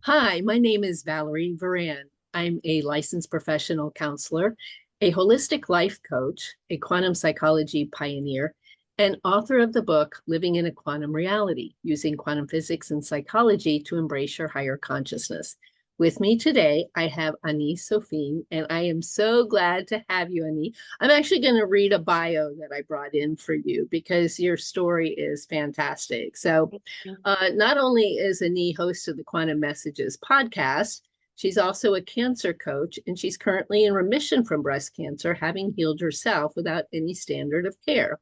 Hi, my name is Valerie Varan. I'm a licensed professional counselor, a holistic life coach, a quantum psychology pioneer, and author of the book Living in a Quantum Reality, using quantum physics and psychology to embrace your higher consciousness. With me today, I have Ani Sophene, and I am so glad to have you, Ani. I'm actually going to read a bio that I brought in for you because your story is fantastic. So, not only is Ani host of the Quantum Messages podcast, she's also a cancer coach, and she's currently in remission from breast cancer, having healed herself without any standard of care.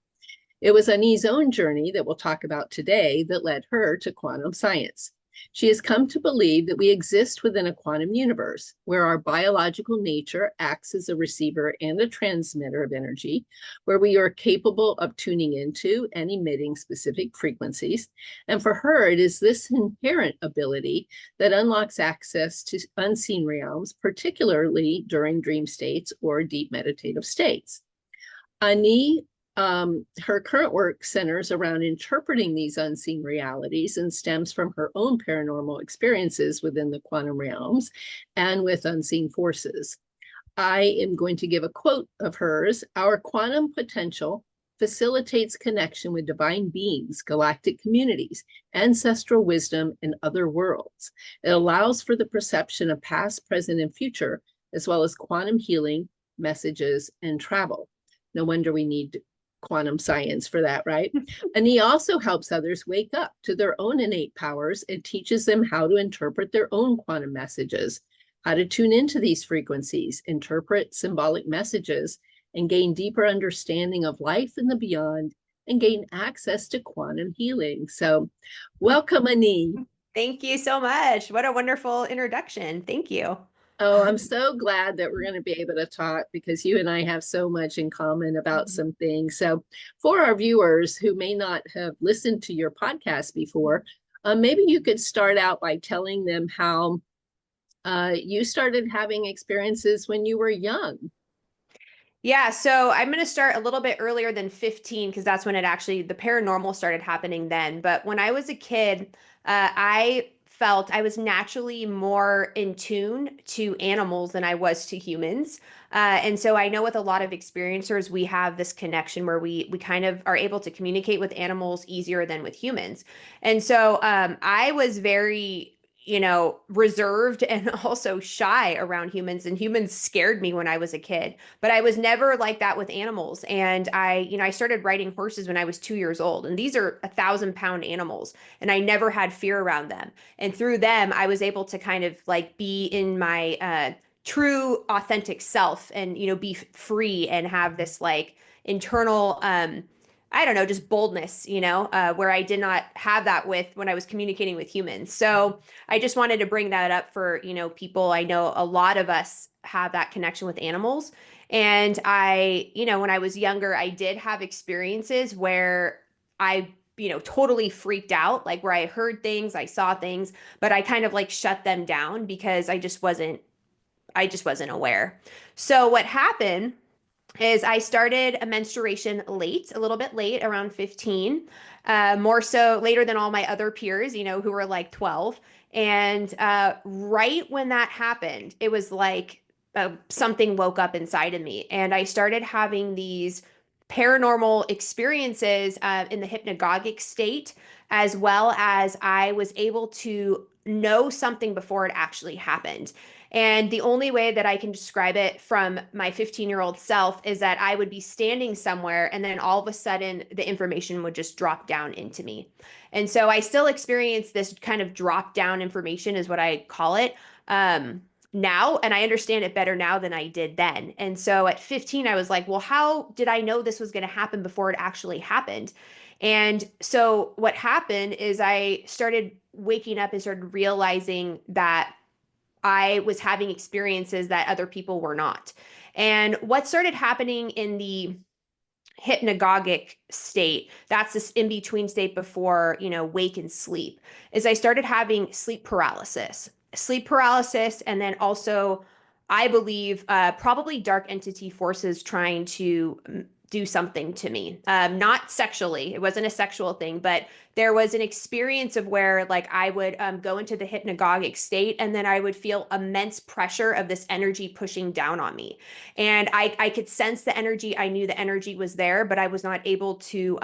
It was Ani's own journey that we'll talk about today that led her to quantum science. She has come to believe that we exist within a quantum universe where our biological nature acts as a receiver and a transmitter of energy, where we are capable of tuning into and emitting specific frequencies. And for her, it is this inherent ability that unlocks access to unseen realms, particularly during dream states or deep meditative states. Ani her current work centers around interpreting these unseen realities and stems from her own paranormal experiences within the quantum realms and with unseen forces. I am going to give a quote of hers. Our quantum potential facilitates connection with divine beings, galactic communities, ancestral wisdom, and other worlds. It allows for the perception of past, present, and future, as well as quantum healing, messages, and travel. No wonder we need quantum science for that, right? And he also helps others wake up to their own innate powers and teaches them how to interpret their own quantum messages, how to tune into these frequencies, interpret symbolic messages, and gain deeper understanding of life and the beyond, and gain access to quantum healing. So welcome, Ani. Thank you so much. What a wonderful introduction. Thank you. Oh, I'm so glad that we're going to be able to talk because you and I have so much in common about some things. So, for our viewers who may not have listened to your podcast before, maybe you could start out by telling them how you started having experiences when you were young. Yeah, so I'm going to start a little bit earlier than 15 because that's when the paranormal started happening then. But when I was a kid, I felt I was naturally more in tune to animals than I was to humans. And so I know with a lot of experiencers, we have this connection where we kind of are able to communicate with animals easier than with humans. And so I was very reserved and also shy around humans, and humans scared me when I was a kid, but I was never like that with animals. And I started riding horses when I was 2 years old, and these are 1,000-pound animals, and I never had fear around them. And through them, I was able to kind of like be in my true authentic self and, be free and have this like internal, I don't know, just boldness, where I did not have that with when I was communicating with humans. So I just wanted to bring that up for, people. I know a lot of us have that connection with animals. And when I was younger, I did have experiences where I, totally freaked out, like where I heard things, I saw things, but I kind of like shut them down because I just wasn't aware. So what happened is I started a menstruation late, a little bit late, around 15, more so later than all my other peers, who were like 12. And right when that happened, it was like something woke up inside of me. And I started having these paranormal experiences in the hypnagogic state, as well as I was able to know something before it actually happened. And the only way that I can describe it from my 15-year-old self is that I would be standing somewhere and then all of a sudden the information would just drop down into me. And so I still experience this kind of drop down information is what I call it now. And I understand it better now than I did then. And so at 15, I was like, well, how did I know this was going to happen before it actually happened? And so what happened is I started waking up and started realizing that I was having experiences that other people were not. And what started happening in the hypnagogic state, that's this in between state before, wake and sleep, is I started having sleep paralysis, and then also, I believe, probably dark entity forces trying to do something to me. Not sexually, it wasn't a sexual thing, but there was an experience of where like I would go into the hypnagogic state, and then I would feel immense pressure of this energy pushing down on me. And I could sense the energy. I knew the energy was there, but I was not able to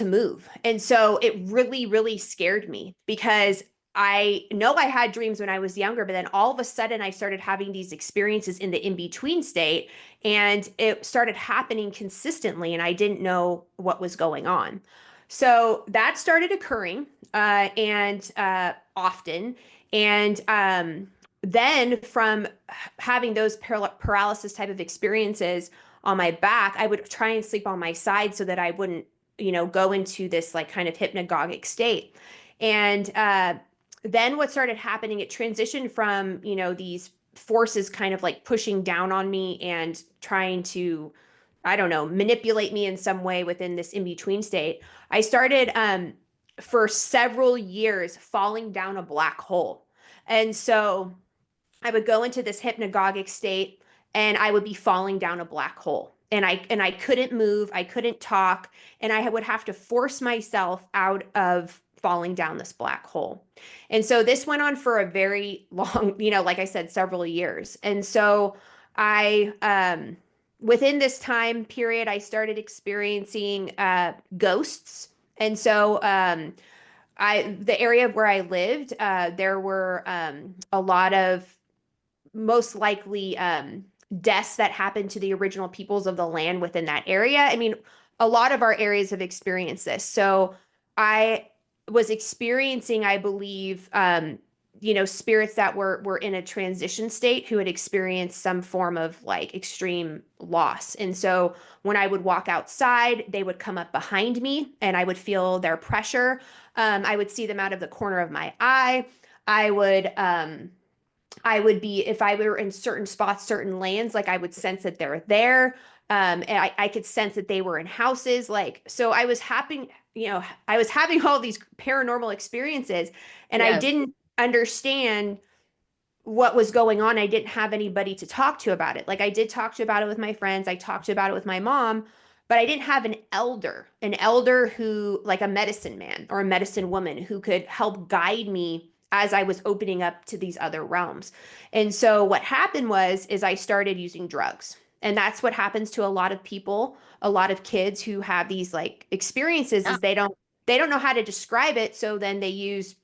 move. And so it really, really scared me because I know I had dreams when I was younger, but then all of a sudden I started having these experiences in the in-between state, and it started happening consistently, and I didn't know what was going on. So that started occurring and often. And then from having those paralysis type of experiences on my back, I would try and sleep on my side so that I wouldn't go into this like kind of hypnagogic state. And then what started happening, it transitioned from, these forces kind of like pushing down on me and trying to, I don't know, manipulate me in some way within this in-between state. I started for several years falling down a black hole. And so I would go into this hypnagogic state and I would be falling down a black hole. And I couldn't move, I couldn't talk, and I would have to force myself out of falling down this black hole. And so this went on for a very long, like I said, several years. And so I within this time period, I started experiencing ghosts. And so the area where I lived, there were a lot of most likely deaths that happened to the original peoples of the land within that area. I mean, a lot of our areas have experienced this. So I was experiencing, I believe, spirits that were in a transition state who had experienced some form of like extreme loss. And so when I would walk outside, they would come up behind me and I would feel their pressure. I would see them out of the corner of my eye. I would be, if I were in certain spots, certain lands, like I would sense that they're there. And I could sense that they were in houses. Like, so I was I was having all these paranormal experiences, and I Yes. didn't understand what was going on. I didn't have anybody to talk to about it. Like I did talk to about it with my friends. I talked about it with my mom, but I didn't have an elder who, like a medicine man or a medicine woman who could help guide me as I was opening up to these other realms. And so what happened is I started using drugs. And that's what happens to a lot of people, a lot of kids who have these like experiences Yeah. is they don't know how to describe it. So then they use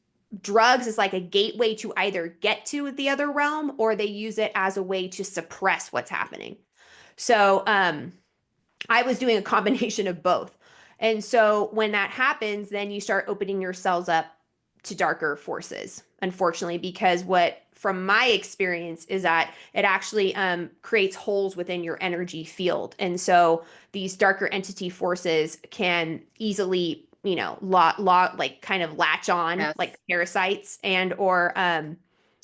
drugs as like a gateway to either get to the other realm, or they use it as a way to suppress what's happening. So I was doing a combination of both. And so when that happens, then you start opening yourselves up to darker forces, unfortunately, because what from my experience is that it actually creates holes within your energy field. And so these darker entity forces can easily, like kind of latch on Yes. like parasites and or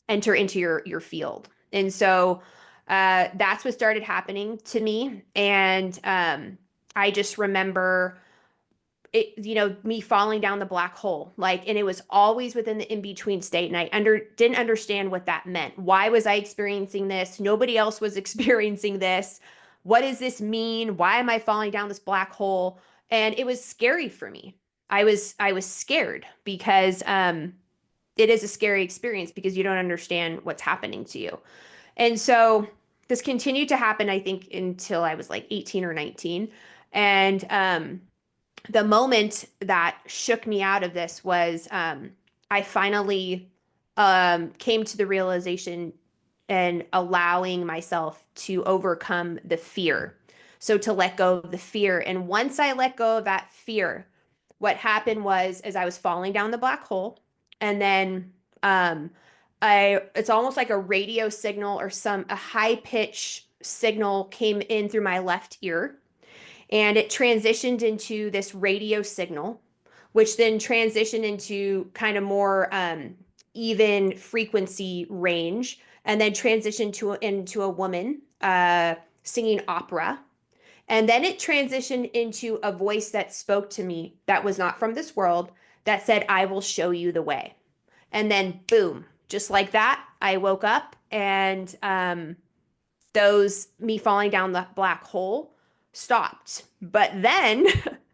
enter into your field. And so that's what started happening to me. And I just remember it, me falling down the black hole, like, and it was always within the in-between state. And I didn't understand what that meant. Why was I experiencing this? Nobody else was experiencing this. What does this mean? Why am I falling down this black hole? And it was scary for me. I was scared because it is a scary experience because you don't understand what's happening to you. And so this continued to happen, I think, until I was like 18 or 19. And the moment that shook me out of this was I finally came to the realization and allowing myself to overcome the fear. So to let go of the fear. And once I let go of that fear, what happened was as I was falling down the black hole, and then it's almost like a radio signal or a high pitch signal came in through my left ear, and it transitioned into this radio signal, which then transitioned into kind of more even frequency range, and then transitioned into a woman singing opera. And then it transitioned into a voice that spoke to me that was not from this world, that said, "I will show you the way." And then boom, just like that, I woke up, and me falling down the black hole stopped. But then,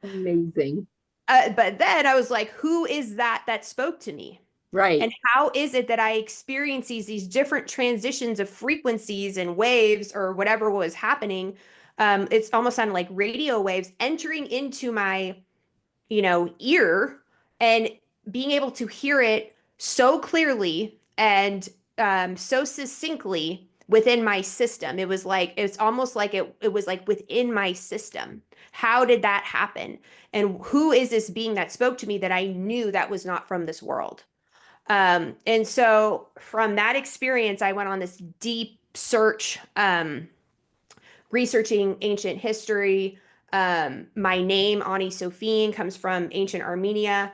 Amazing. I was like, who is that spoke to me? Right. And how is it that I experience these different transitions of frequencies and waves or whatever was happening? It's almost sounded like radio waves entering into my, ear and being able to hear it so clearly and so succinctly within my system. It's almost like it was like within my system. How did that happen? And who is this being that spoke to me that I knew that was not from this world? And so from that experience, I went on this deep search, researching ancient history. My name, Ani Sophene, comes from ancient Armenia.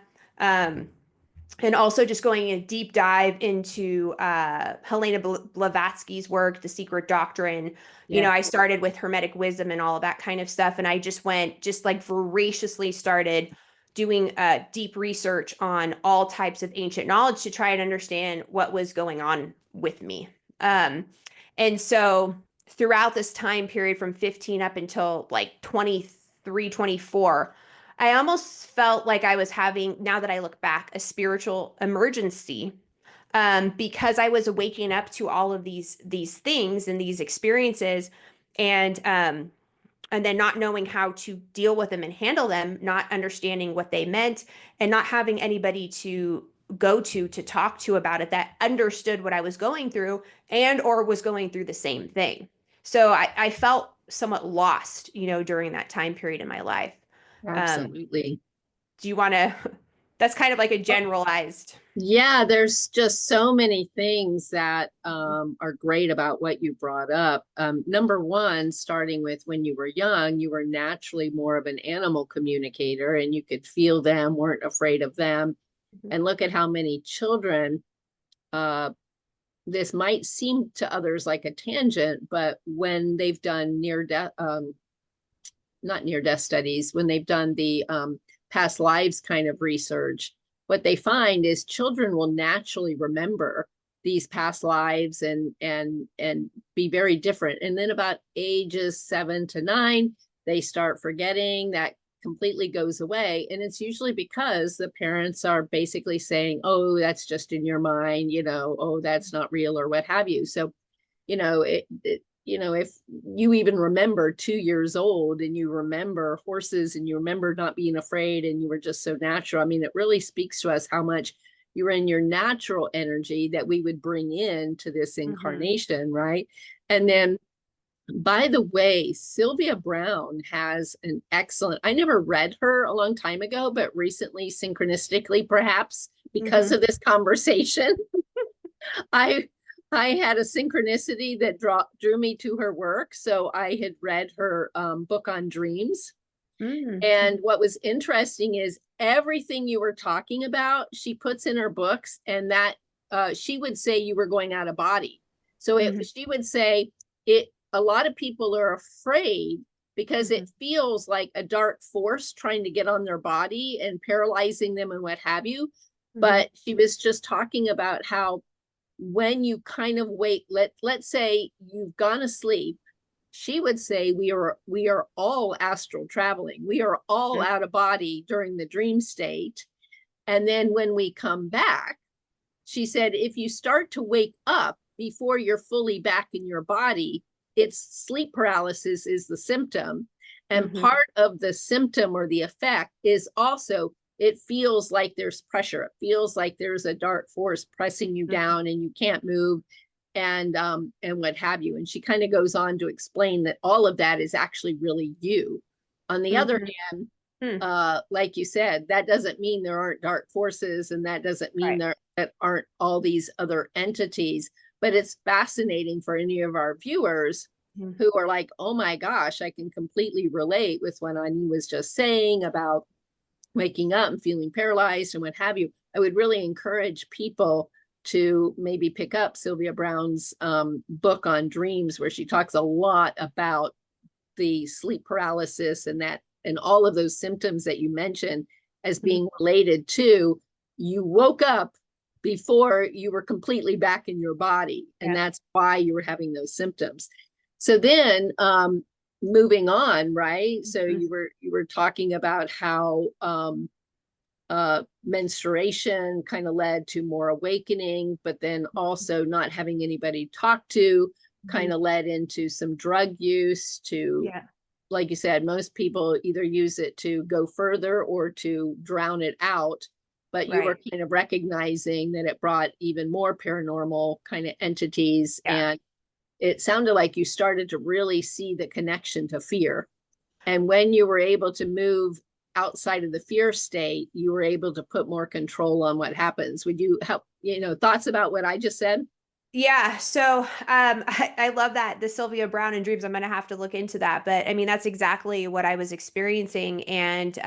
And also just going a deep dive into Helena Blavatsky's work, The Secret Doctrine. Yeah. I started with Hermetic wisdom and all of that kind of stuff. And I just like voraciously started doing deep research on all types of ancient knowledge to try and understand what was going on with me. And so throughout this time period from 15 up until like 23, 24, I almost felt like I was having, now that I look back, a spiritual emergency, because I was waking up to all of these things and these experiences, and then not knowing how to deal with them and handle them, not understanding what they meant, and not having anybody to go to talk to about it that understood what I was going through and or was going through the same thing. So I felt somewhat lost, during that time period in my life. Absolutely. Do you want to, that's kind of like a generalized. Yeah, there's just so many things that are great about what you brought up. Number one, starting with when you were young, you were naturally more of an animal communicator and you could feel them, weren't afraid of them. And look at how many children, this might seem to others like a tangent, but when they've done not near death studies, when they've done the past lives kind of research, what they find is children will naturally remember these past lives and be very different. And then about ages 7 to 9, they start forgetting. That completely goes away. And it's usually because the parents are basically saying, oh, that's just in your mind, oh, that's not real or what have you. So, if you even remember 2 years old and you remember horses and you remember not being afraid and you were just so natural, I mean, it really speaks to us how much you're in your natural energy that we would bring into this incarnation, right? And then, by the way, Sylvia Browne has an excellent, I never read her a long time ago, but recently, synchronistically, perhaps because of this conversation, I had a synchronicity that drew me to her work. So I had read her book on dreams. And what was interesting is everything you were talking about, she puts in her books, and that she would say you were going out of body. So she would say a lot of people are afraid because it feels like a dark force trying to get on their body and paralyzing them and what have you. But she was just talking about how when you kind of wait, let's say you've gone to sleep, she would say we are all astral traveling. We are all out of body during the dream state. And then when we come back, she said, if you start to wake up before you're fully back in your body, it's sleep paralysis is the symptom. And part of the symptom or the effect is also, it feels like there's pressure. It feels like there's a dark force pressing you down and you can't move and what have you. And she kind of goes on to explain that all of that is actually really you. On the other hand, like you said, that doesn't mean there aren't dark forces, and that doesn't mean there aren't all these other entities. But it's fascinating for any of our viewers who are like, oh my gosh, I can completely relate with what Ani was just saying about waking up and feeling paralyzed and what have you. I would really encourage people to maybe pick up Sylvia Browne's book on dreams, where she talks a lot about the sleep paralysis and all of those symptoms that you mentioned as being related to you woke up before you were completely back in your body. And that's why you were having those symptoms. So then, moving on, right? So Mhm. you were talking about how menstruation kind of led to more awakening, but then also not having anybody to talk to kind Mhm. of led into some drug use to, Yeah, like you said, most people either use it to go further or to drown it out. But you were right. kind of recognizing that it brought even more paranormal kind of entities. Yeah. And it sounded like you started to really see the connection to fear. And when you were able to move outside of the fear state, you were able to put more control on what happens. Would you help, thoughts about what I just said? Yeah, so I love that, the Sylvia Brown and dreams. I'm gonna have to look into that, but I mean that's exactly what I was experiencing, and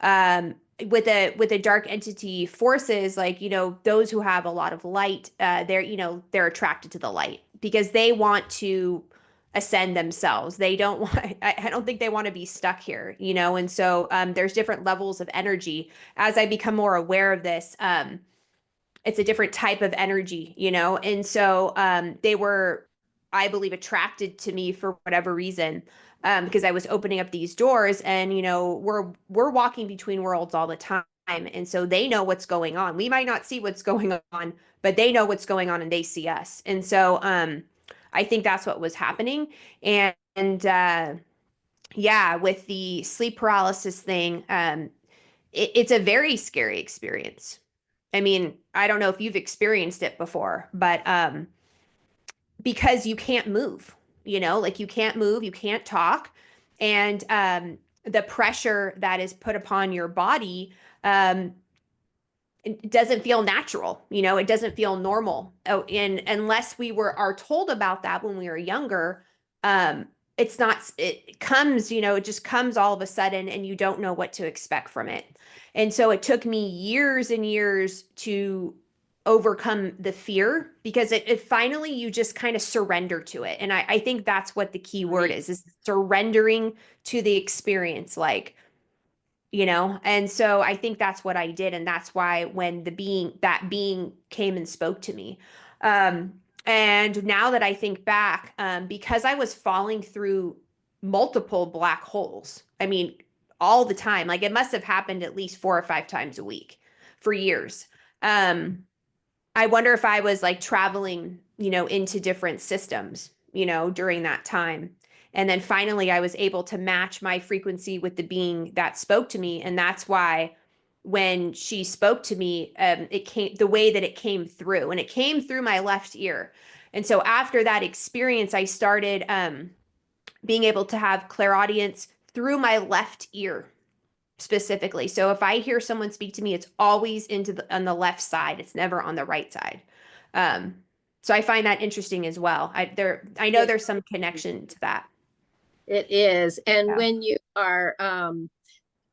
um, with a dark entity forces, like those who have a lot of light, they're attracted to the light because they want to ascend themselves. They don't want. I don't think they want to be stuck here, and so there's different levels of energy. As I become more aware of this, it's a different type of energy, and so they were, I believe, attracted to me for whatever reason, because I was opening up these doors, and we're walking between worlds all the time, and so they know what's going on. We might not see what's going on, but they know what's going on and they see us, and so I think that's what was happening. And yeah, with the sleep paralysis thing, it's a very scary experience. I mean, I don't know if you've experienced it before, but because you can't move, like you can't move, you can't talk, and the pressure that is put upon your body, um, it doesn't feel natural, it doesn't feel normal. Oh, and unless we are told about that when we were younger, um, it's not, it comes, it just comes all of a sudden and you don't know what to expect from it. And so it took me years and years to overcome the fear, because it finally, you just kind of surrender to it. And I think that's what the key word Right. is surrendering to the experience. Like, and so I think that's what I did, and that's why when that being came and spoke to me, um and now that I think back, because I was falling through multiple black holes, I mean, all the time, like it must have happened at least 4 or 5 times a week for years. I wonder if I was like traveling, into different systems, during that time. And then finally, I was able to match my frequency with the being that spoke to me. And that's why when she spoke to me, it came the way that it came through, and it came through my left ear. And so after that experience, I started being able to have clairaudience through my left ear specifically. So if I hear someone speak to me, it's always on the left side. It's never on the right side. Um, so I find that interesting as well. I know It, there's some connection to that. it is. And Yeah. when you are,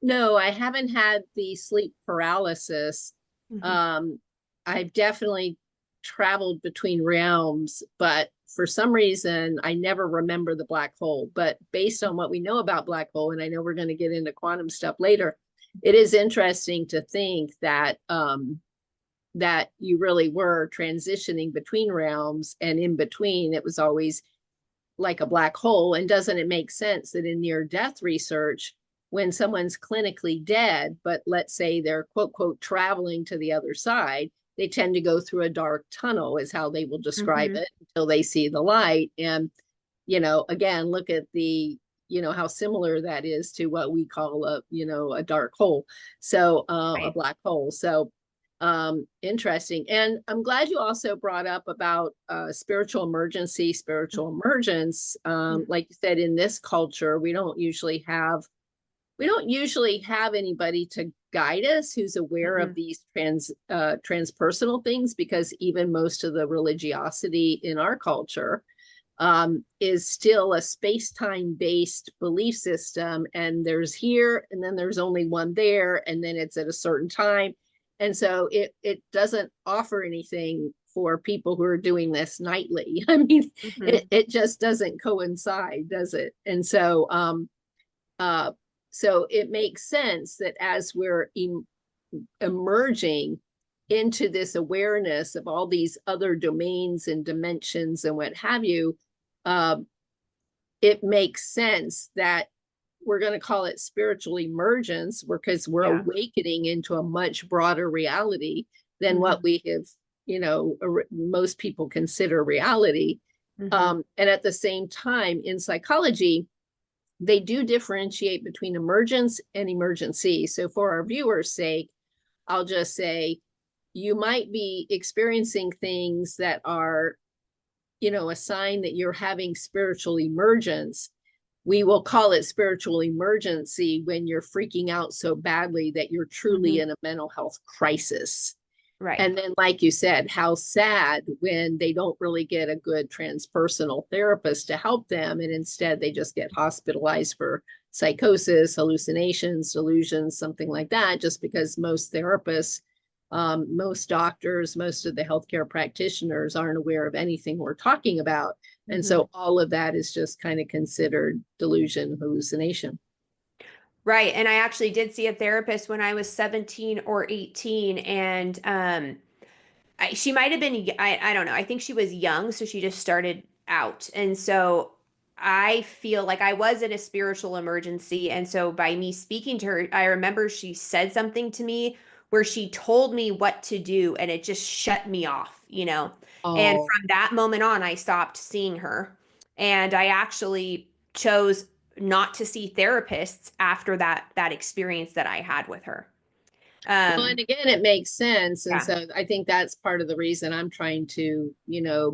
no, I haven't had the sleep paralysis. Mhm. Um, I've definitely traveled between realms, but for some reason, I never remember the black hole. But based on what we know about black hole, and I know we're going to get into quantum stuff later, it is interesting to think that that you really were transitioning between realms, and in between, it was always like a black hole. And doesn't it make sense that in near death research, when someone's clinically dead, but let's say they're quote, quote, traveling to the other side, they tend to go through a dark tunnel, is how they will describe Mhm. it, until they see the light. And, again, look at the, how similar that is to what we call a dark hole. So a Right. black hole. So interesting. And I'm glad you also brought up about spiritual emergency, spiritual emergence. Mhm. Like you said, in this culture, we don't usually have anybody to guide us who's aware of Mhm. these transpersonal things, because even most of the religiosity in our culture is still a space-time based belief system, and there's here and then there's only one there, and then it's at a certain time. And so it doesn't offer anything for people who are doing this nightly. I mean, it, Mhm. it just doesn't coincide, does it? And uh so it makes sense that as we're emerging into this awareness of all these other domains and dimensions and what have you, it makes sense that we're going to call it spiritual emergence because we're awakening into a much broader reality than what we have, most people consider reality. And at the same time, in psychology, they do differentiate between emergence and emergency. So for our viewers' sake, I'll just say you might be experiencing things that are, a sign that you're having spiritual emergence. We will call it spiritual emergency when you're freaking out so badly that you're truly in a mental health crisis. Right. And then, like you said, how sad when they don't really get a good transpersonal therapist to help them. And instead they just get hospitalized for psychosis, hallucinations, delusions, something like that, just because most therapists, most doctors, most of the healthcare practitioners aren't aware of anything we're talking about. And so all of that is just kind of considered delusion, hallucination. Right. And I actually did see a therapist when I was 17 or 18. And she might have been, I don't know. I think she was young. So she just started out. And so I feel like I was in a spiritual emergency. And so by me speaking to her, I remember she said something to me where she told me what to do and it just shut me off, And from that moment on, I stopped seeing her. And I actually chose not to see therapists after that experience that I had with her. Well, and again, it makes sense. And Yeah. so I think that's part of the reason I'm trying to,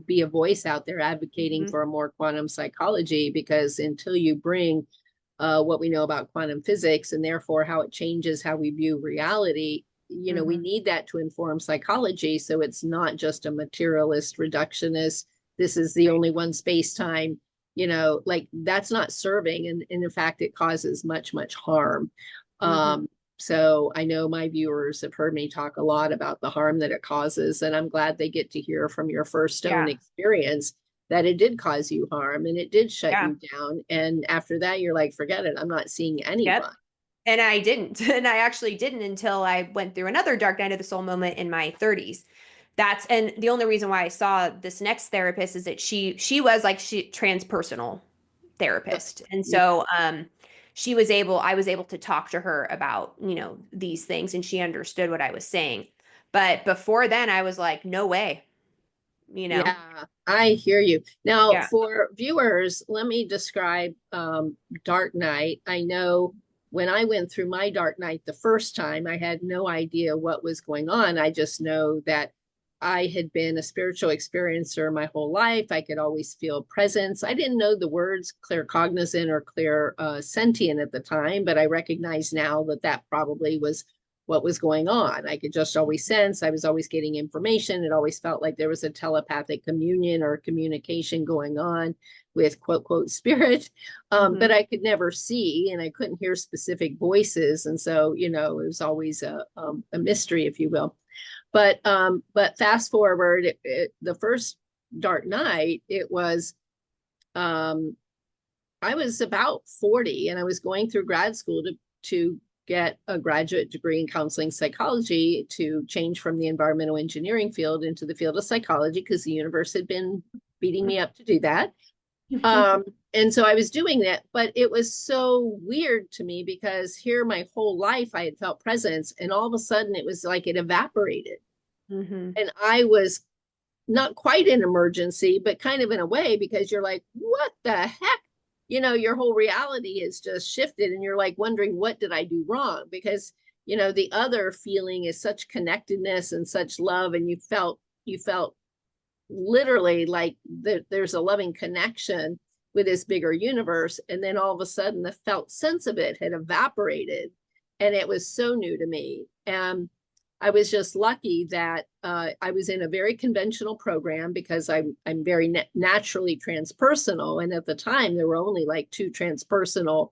be a voice out there advocating for a more quantum psychology, because until you bring what we know about quantum physics and therefore how it changes how we view reality, we need that to inform psychology. So it's not just a materialist, reductionist, this is the only one space-time, like that's not serving. And in fact, it causes much, much harm. So I know my viewers have heard me talk a lot about the harm that it causes, and I'm glad they get to hear from your first own experience that it did cause you harm and it did shut you down. And after that, you're like, forget it. I'm not seeing anyone. And I didn't. And I actually didn't until I went through another dark night of the soul moment in my 30s. And the only reason why I saw this next therapist is that she was like transpersonal therapist. And so I was able to talk to her about, these things, and she understood what I was saying. But before then I was like, no way, Yeah, I hear you. Now, Yeah. for viewers, let me describe dark night. I know when I went through my dark night the first time, I had no idea what was going on. I just know that I had been a spiritual experiencer my whole life. I could always feel presence. I didn't know the words claircognizant or clairsentient at the time, but I recognize now that that probably was what was going on. I could just always sense. I was always getting information. It always felt like there was a telepathic communion or communication going on with quote, quote, spirit. But I could never see, and I couldn't hear specific voices. And so, it was always a mystery, if you will. But fast forward, the first dark night, it was, I was about 40 and I was going through grad school to get a graduate degree in counseling psychology to change from the environmental engineering field into the field of psychology, because the universe had been beating me up to do that. And so I was doing that, but it was so weird to me because here my whole life I had felt presence, and all of a sudden it was like it evaporated. And I was not quite in emergency, but kind of in a way, because you're like, what the heck? Your whole reality is just shifted and you're like wondering, what did I do wrong? Because, the other feeling is such connectedness and such love. And you felt literally like there's a loving connection with this bigger universe. And then all of a sudden the felt sense of it had evaporated, and it was so new to me. And I was just lucky that I was in a very conventional program, because I'm very naturally transpersonal. And at the time, there were only like 2 transpersonal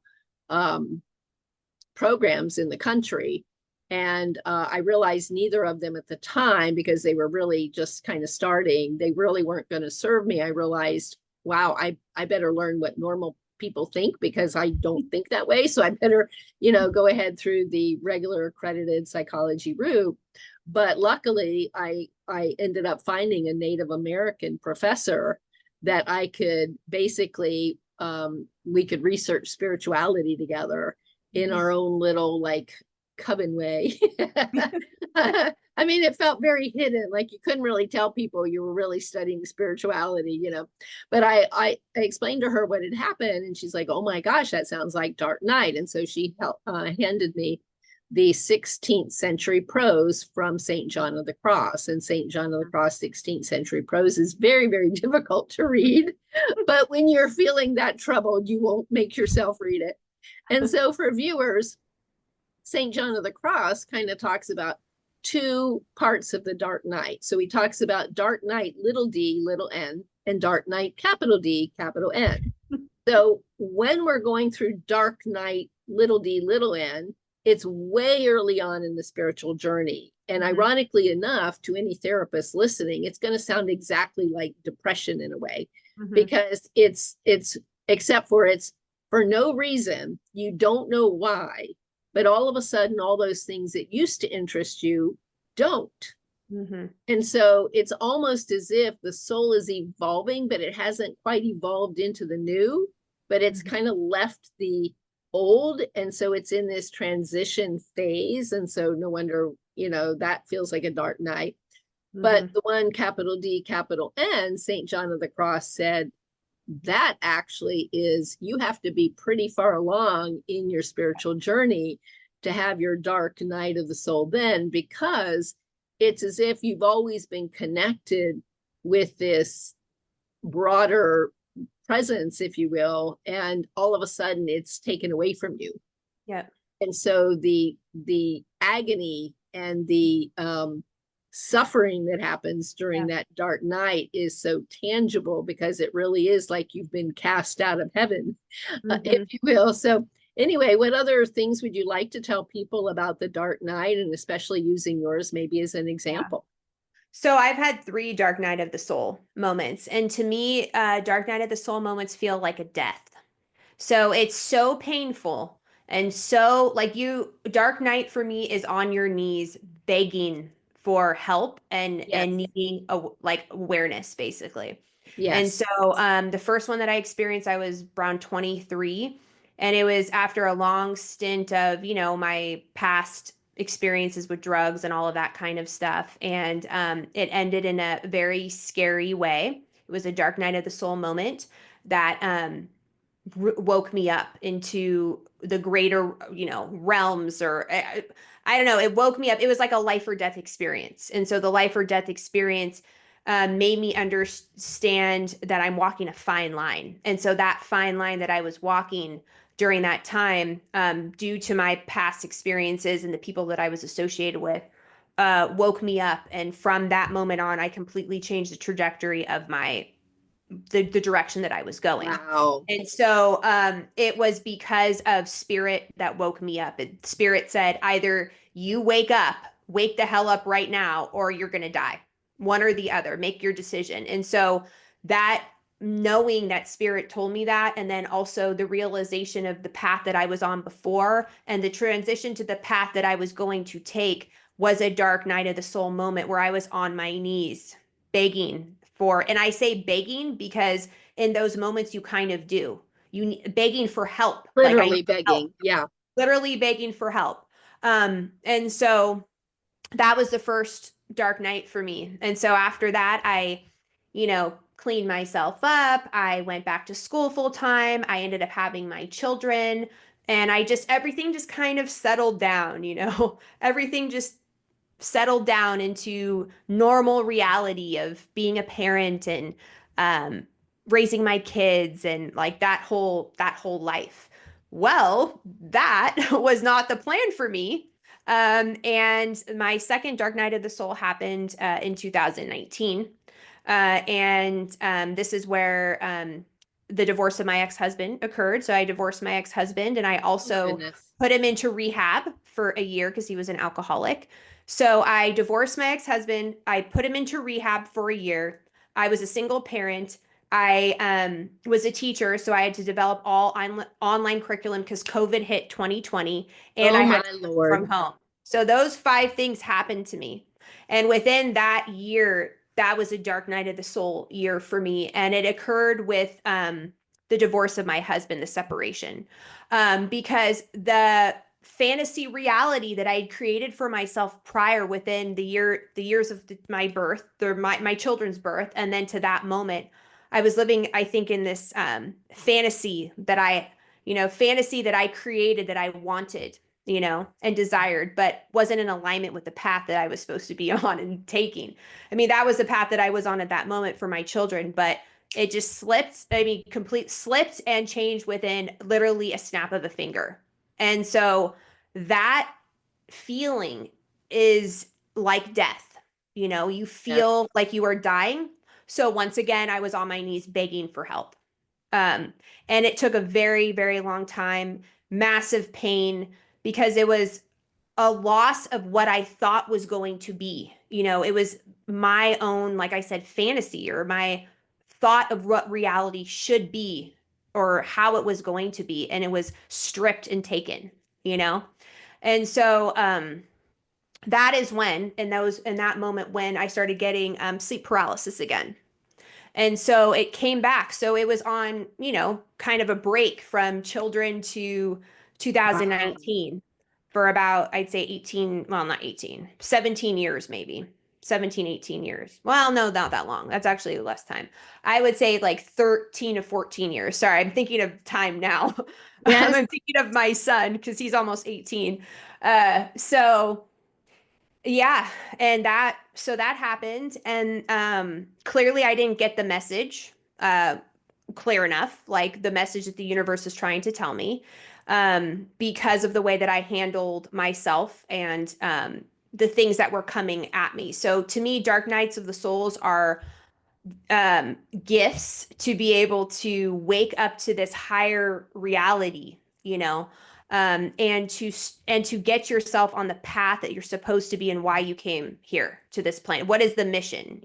programs in the country. And I realized neither of them at the time, because they were really just kind of starting. They really weren't going to serve me. I realized, wow, I better learn what normal people think, because I don't think that way. So I better, go ahead through the regular accredited psychology route. But luckily, I ended up finding a Native American professor that I could basically, we could research spirituality together in our own little like coven way. I mean, it felt very hidden, like you couldn't really tell people you were really studying spirituality, you know. But I explained to her what had happened, and she's like, "Oh my gosh, that sounds like Dark Night." And so she handed me the 16th century prose from St. John of the Cross. And St. John of the Cross 16th century prose is very, very difficult to read. But when you're feeling that troubled, you won't make yourself read it. And so for viewers, St. John of the Cross kind of talks about two parts of the Dark Night. So he talks about Dark Night, little d, little n, and Dark Night, capital D, capital N. So when we're going through Dark Night, little d, little n, it's way early on in the spiritual journey. And ironically enough, to any therapist listening, it's going to sound exactly like depression in a way, because it's except for it's for no reason, you don't know why, but all of a sudden, all those things that used to interest you don't. And so it's almost as if the soul is evolving, but it hasn't quite evolved into the new, but it's kind of left the old. And so it's in this transition phase. And so no wonder, you know, that feels like a dark night. But the one capital D, capital N, St. John of the Cross said, that actually is, you have to be pretty far along in your spiritual journey to have your dark night of the soul then, because it's as if you've always been connected with this broader presence, if you will, and all of a sudden it's taken away from you. Yeah. And so the agony and the suffering that happens during that dark night is so tangible, because it really is like you've been cast out of heaven, if you will. So anyway, what other things would you like to tell people about the dark night, and especially using yours maybe as an example? So I've had 3 dark night of the soul moments. And to me, dark night of the soul moments feel like a death. So it's so painful. And so like dark night for me is on your knees begging for help and needing like awareness, basically. And so the first one that I experienced, I was around 23, and it was after a long stint of, you know, my past experiences with drugs and all of that kind of stuff. And it ended in a very scary way. It was a dark night of the soul moment that woke me up into the greater, you know, realms, or I don't know. It woke me up. It was like a life or death experience. And so the life or death experience made me understand that I'm walking a fine line. And so that fine line that I was walking during that time, due to my past experiences and the people that I was associated with, woke me up. And from that moment on, I completely changed the trajectory of the direction that I was going. Wow. And so it was because of spirit that woke me up. Spirit said, either you wake the hell up right now, or you're going to die. One or the other, make your decision. And so that, knowing that spirit told me that, and then also the realization of the path that I was on before and the transition to the path that I was going to take, was a dark night of the soul moment where I was on my knees begging for, and I say begging because in those moments you kind of do, begging for help, Literally like begging. Help. Literally begging for help. And so that was the first dark night for me. And so after that, I, you know, cleaned myself up. I went back to school full time. I ended up having my children, and everything just kind of settled down, you know, everything just settled down into normal reality of being a parent and raising my kids and like that whole life. Well, that was not the plan for me. And my second dark night of the soul happened in 2019. This is where the divorce of my ex-husband occurred. So I divorced my ex-husband, and I also put him into rehab for a year because he was an alcoholic. So I divorced my ex-husband. I put him into rehab for a year. I was a single parent. I was a teacher, so I had to develop all online curriculum because COVID hit 2020, and I had to work from home. So those 5 things happened to me. And within that year, that was a dark night of the soul year for me. And it occurred with the divorce of my husband, the separation, because the fantasy reality that I had created for myself prior within the years of my birth, my children's birth, and then to that moment, I was living, I think, in this fantasy that I created that I wanted, and desired, but wasn't in alignment with the path that I was supposed to be on and taking. I mean, that was the path that I was on at that moment for my children, but it just slipped. I mean, complete slipped and changed within literally a snap of a finger. And so that feeling is like death. You Yeah. feel like you are dying. So once again, I was on my knees begging for help. And it took a very, very long time, massive pain, because it was a loss of what I thought was going to be. It was my own, like I said, fantasy, or my thought of what reality should be or how it was going to be. And it was stripped and taken, you know? And so that is when, in that moment, when I started getting sleep paralysis again. And so it came back. So it was on, kind of a break from children to Wow. 2019 for about, I'd say 18, well, not 18, 17 years, maybe 17, 18 years. Well, no, not that long. That's actually less time. I would say like 13 to 14 years. Sorry, I'm thinking of time now. Yes. I'm thinking of my son because he's almost 18. So yeah, and so that happened, and clearly I didn't get the message clear enough, like the message that the universe is trying to tell me, because of the way that I handled myself and the things that were coming at me. So to me, dark nights of the souls are gifts to be able to wake up to this higher reality, and to get yourself on the path that you're supposed to be and why you came here to this planet. What is the mission,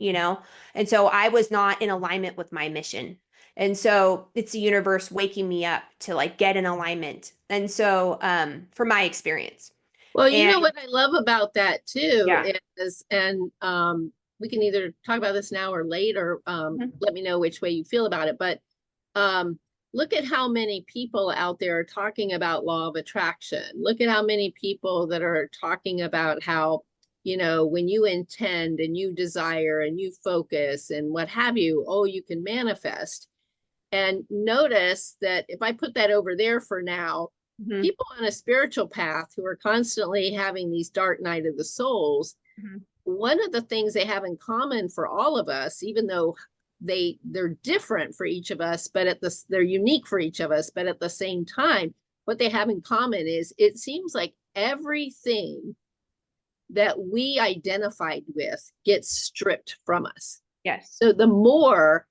And so I was not in alignment with my mission. And so it's the universe waking me up to like get in alignment. And so from my experience. Well, you And know what I love about that too yeah. is, and we can either talk about this now or later. Let me know which way you feel about it. But um, look at how many people out there are talking about law of attraction. Look at how many people that are talking about how, when you intend and you desire and you focus and what have you, oh, you can manifest. And notice that if I put that over there for now, Mhm. people on a spiritual path who are constantly having these dark night of the souls, Mhm. one of the things they have in common for all of us, even though they're different for each of us, but they're unique for each of us, but at the same time, what they have in common is it seems like everything that we identified with gets stripped from us. Yes. So the more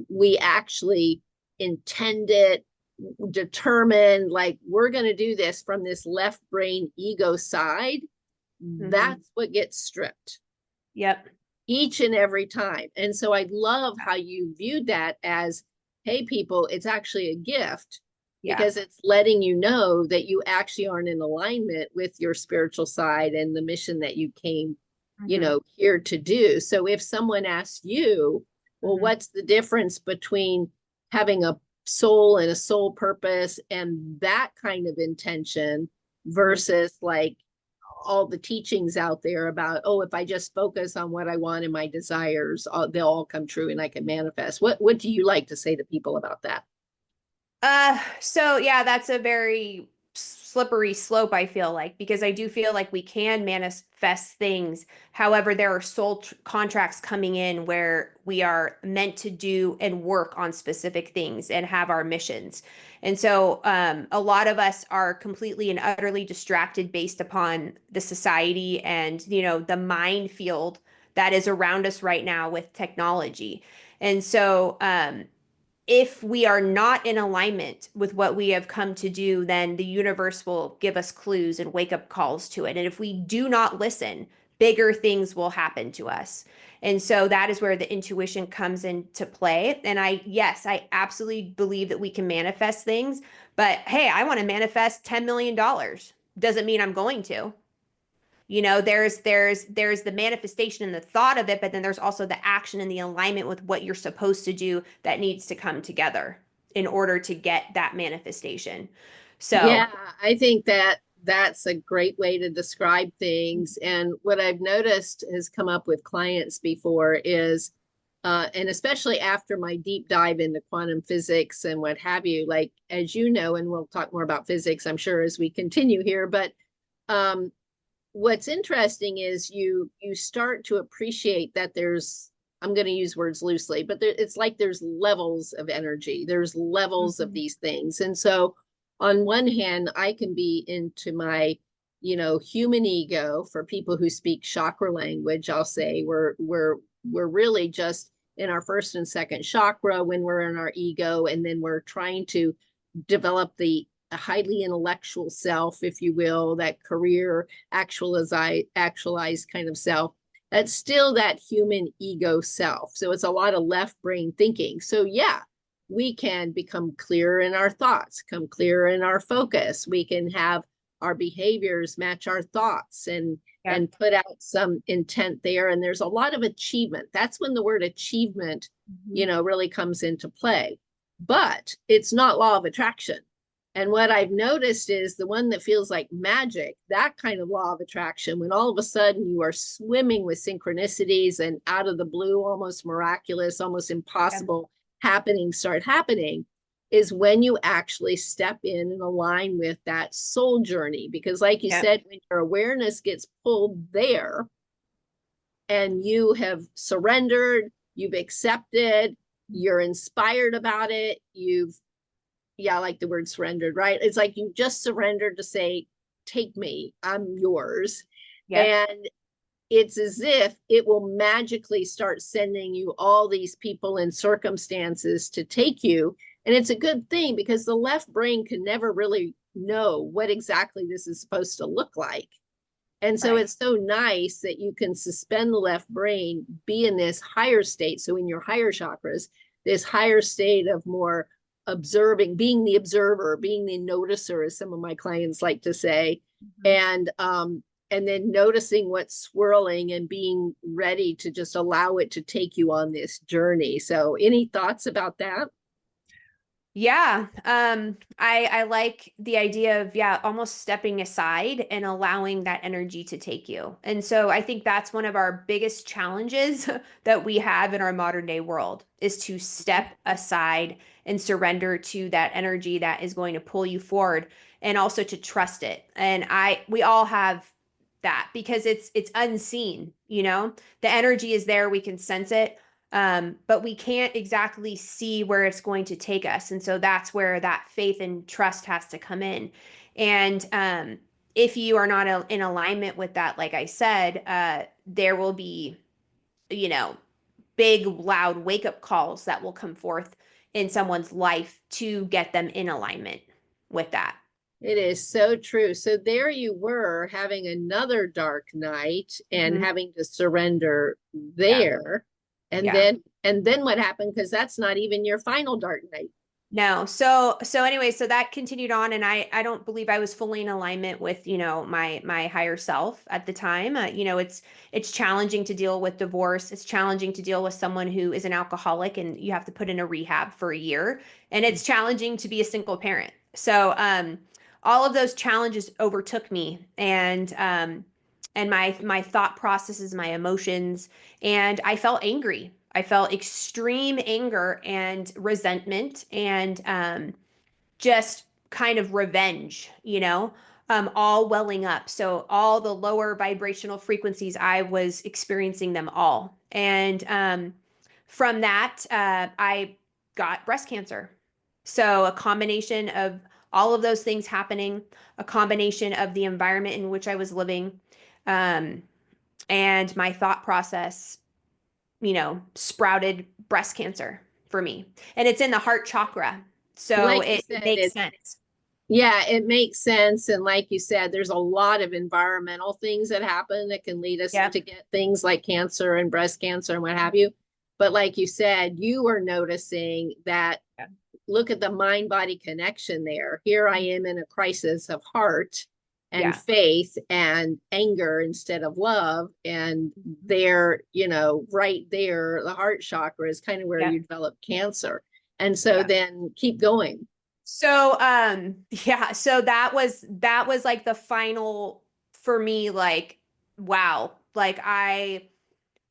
we actually intend it, determine, like, we're going to do this from this left brain ego side, Mhm. that's what gets stripped Yep. each and every time. And so I love how you viewed that as, hey, people, it's actually a gift, Yeah. because it's letting you know that you actually aren't in alignment with your spiritual side and the mission that you came, Mhm. here to do. So if someone asks you, well, Mhm. what's the difference between having a soul and a soul purpose and that kind of intention Mhm. versus like all the teachings out there about, oh, if I just focus on what I want and my desires, they'll all come true and I can manifest. What do you like to say to people about that? So yeah, that's a very slippery slope, I feel like, because I do feel like we can manifest things. However, there are contracts coming in where we are meant to do and work on specific things and have our missions. And so a lot of us are completely and utterly distracted based upon the society and, the minefield that is around us right now with technology. And so if we are not in alignment with what we have come to do, then the universe will give us clues and wake up calls to it. And if we do not listen, bigger things will happen to us. And so that is where the intuition comes into play. And yes, I absolutely believe that we can manifest things. But hey, I want to manifest $10 million. Doesn't mean I'm going to. You know, there's the manifestation and the thought of it, but then there's also the action and the alignment with what you're supposed to do that needs to come together in order to get that manifestation. So, Yeah, I think that that's a great way to describe things. And what I've noticed has come up with clients before is, and especially after my deep dive into quantum physics and what have you, like, as you know, and we'll talk more about physics, I'm sure, as we continue here, but um, what's interesting is you start to appreciate that there's, I'm going to use words loosely, but it's like there's levels of energy, there's levels of these things. And so on one hand, I can be into my, human ego. For people who speak chakra language, I'll say we're really just in our first and second chakra when we're in our ego, and then we're trying to develop the highly intellectual self, if you will, that career actualized kind of self. That's still that human ego self. So it's a lot of left brain thinking. So yeah, we can become clearer in our thoughts, come clearer in our focus. We can have our behaviors match our thoughts and put out some intent there. And there's a lot of achievement. That's when the word achievement, really comes into play. But it's not law of attraction. And what I've noticed is the one that feels like magic, that kind of law of attraction, when all of a sudden you are swimming with synchronicities and out of the blue, almost miraculous, almost impossible happenings start happening, is when you actually step in and align with that soul journey. Because like you said, when your awareness gets pulled there and you have surrendered, you've accepted, you're inspired about it, I like the word surrendered, right? It's like you just surrendered to say, take me, I'm yours. And it's as if it will magically start sending you all these people and circumstances to take you. And it's a good thing because the left brain can never really know what exactly this is supposed to look like. And so it's so nice that you can suspend the left brain, be in this higher state. So in your higher chakras, this higher state of more observing, being the observer, being the noticer, as some of my clients like to say, and then noticing what's swirling and being ready to just allow it to take you on this journey. So any thoughts about that? Yeah. I like the idea of, almost stepping aside and allowing that energy to take you. And so I think that's one of our biggest challenges that we have in our modern day world is to step aside and surrender to that energy that is going to pull you forward and also to trust it. And we all have that because it's unseen, the energy is there, we can sense it. But we can't exactly see where it's going to take us. And so that's where that faith and trust has to come in. And if you are not in alignment with that, like I said, there will be, big, loud wake up calls that will come forth in someone's life to get them in alignment with that. It is so true. So there you were having another dark night and having to surrender there. And then what happened? Because that's not even your final dark night. No. So anyway, so that continued on, and I don't believe I was fully in alignment with, my higher self at the time. It's challenging to deal with divorce. It's challenging to deal with someone who is an alcoholic and you have to put in a rehab for a year. And it's challenging to be a single parent. So all of those challenges overtook me, and my thought processes, my emotions, and I felt angry. I felt extreme anger and resentment and just kind of revenge, all welling up. So all the lower vibrational frequencies, I was experiencing them all. And from that, I got breast cancer. So a combination of all of those things happening, a combination of the environment in which I was living, um, and my thought process, sprouted breast cancer for me. And it's in the heart chakra. So Like you it said, makes sense. Yeah, it makes sense. And like you said, there's a lot of environmental things that happen that can lead us to get things like cancer and breast cancer and what have you. But like you said, you are noticing that, look at the mind body connection there. Here I am in a crisis of heart. and Yeah. faith and anger instead of love. And there, right there, the heart chakra is kind of where Yeah. you develop cancer. And so Yeah. then keep going. So, yeah, so that was like the final for me, like, wow, like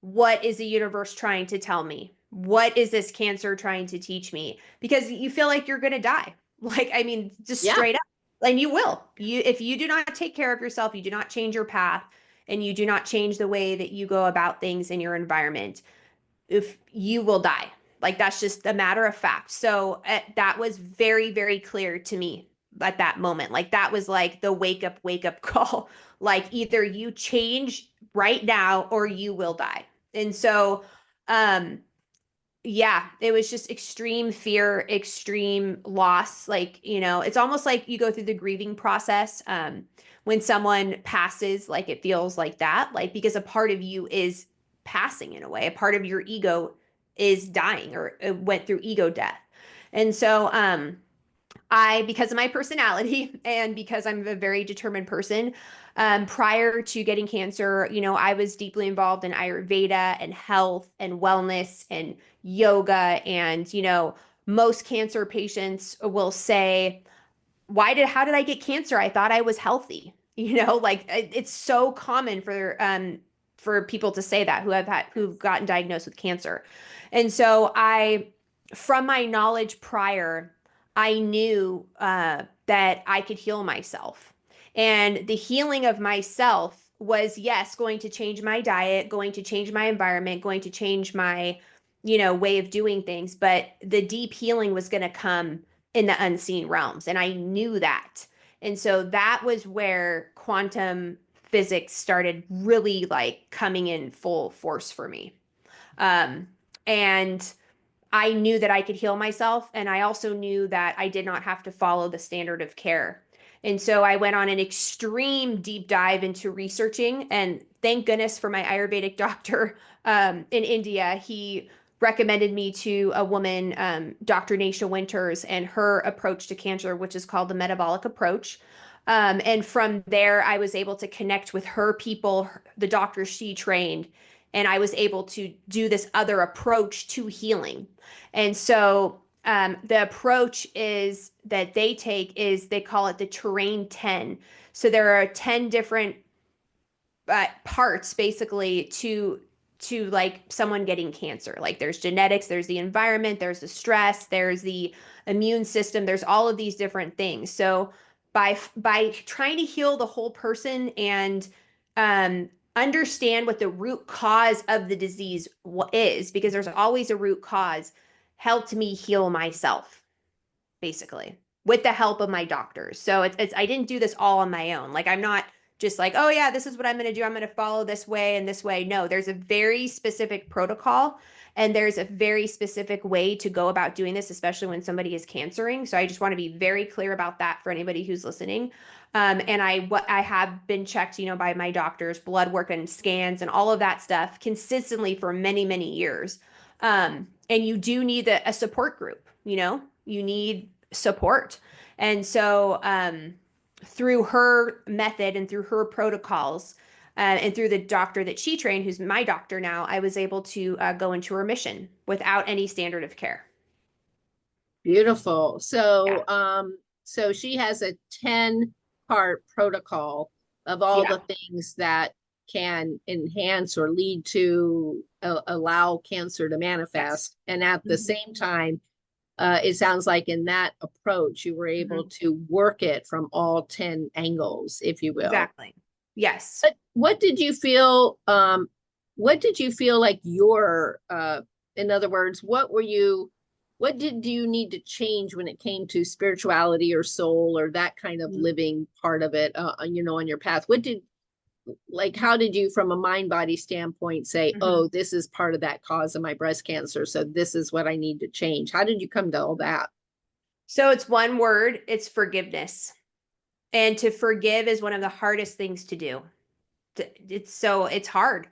what is the universe trying to tell me? What is this cancer trying to teach me? Because you feel like you're going to die. Like, I mean, just Yeah. straight up. And you will. If you do not take care of yourself, you do not change your path, and you do not change the way that you go about things in your environment, if you will die. Like that's just a matter of fact. So that was very, very clear to me at that moment. Like that was like the wake up call. Like either you change right now or you will die. And so, um, yeah, it was just extreme fear, extreme loss. Like, it's almost like you go through the grieving process. When someone passes, like it feels like that, like because a part of you is passing in a way, a part of your ego is dying or it went through ego death. And so, because of my personality and because I'm a very determined person, prior to getting cancer, I was deeply involved in Ayurveda and health and wellness and yoga. And, most cancer patients will say, how did I get cancer? I thought I was healthy. Like it's so common for people to say that who've gotten diagnosed with cancer. And so from my knowledge prior, I knew that I could heal myself. And the healing of myself was, yes, going to change my diet, going to change my environment, going to change my, way of doing things. But the deep healing was going to come in the unseen realms. And I knew that. And so that was where quantum physics started really like coming in full force for me. And I knew that I could heal myself. And I also knew that I did not have to follow the standard of care. And so I went on an extreme deep dive into researching. And thank goodness for my Ayurvedic doctor in India. He recommended me to a woman, Dr. Nasha Winters, and her approach to cancer, which is called the metabolic approach. And from there, I was able to connect with her people, the doctors she trained, and I was able to do this other approach to healing. And so the approach is that they take is they call it the terrain 10. So there are 10 different parts basically to like someone getting cancer. Like there's genetics, there's the environment, there's the stress, there's the immune system, there's all of these different things. So by trying to heal the whole person and understand what the root cause of the disease is, because there's always a root cause, helped me heal myself basically with the help of my doctors. So it's I didn't do this all on my own. Like I'm not just like, oh yeah, this is what I'm going to do. I'm going to follow this way and this way. No, there's a very specific protocol and there's a very specific way to go about doing this, especially when somebody is cancering. So I just want to be very clear about that for anybody who's listening. And I have been checked, by my doctors, blood work and scans and all of that stuff consistently for many, many years. And you do need a support group, you need support. And so, through her method and through her protocols, and through the doctor that she trained, who's my doctor now, I was able to go into remission without any standard of care. Beautiful. Yeah. So she has a 10-part protocol of all Yeah. the things that can enhance or lead to allow cancer to Yes. manifest. And at the Mhm. same time, it sounds like in that approach, you were able to work it from all 10 angles, if you will. Exactly. Yes. But what did you feel? What did you feel like in other words, what did you need to change when it came to spirituality or soul or that kind of Mhm. living part of it, on your path? How did you, from a mind body standpoint, say, Mhm. oh, this is part of that cause of my breast cancer, so this is what I need to change? How did you come to all that? So it's one word, it's forgiveness. And to forgive is one of the hardest things to do. It's hard.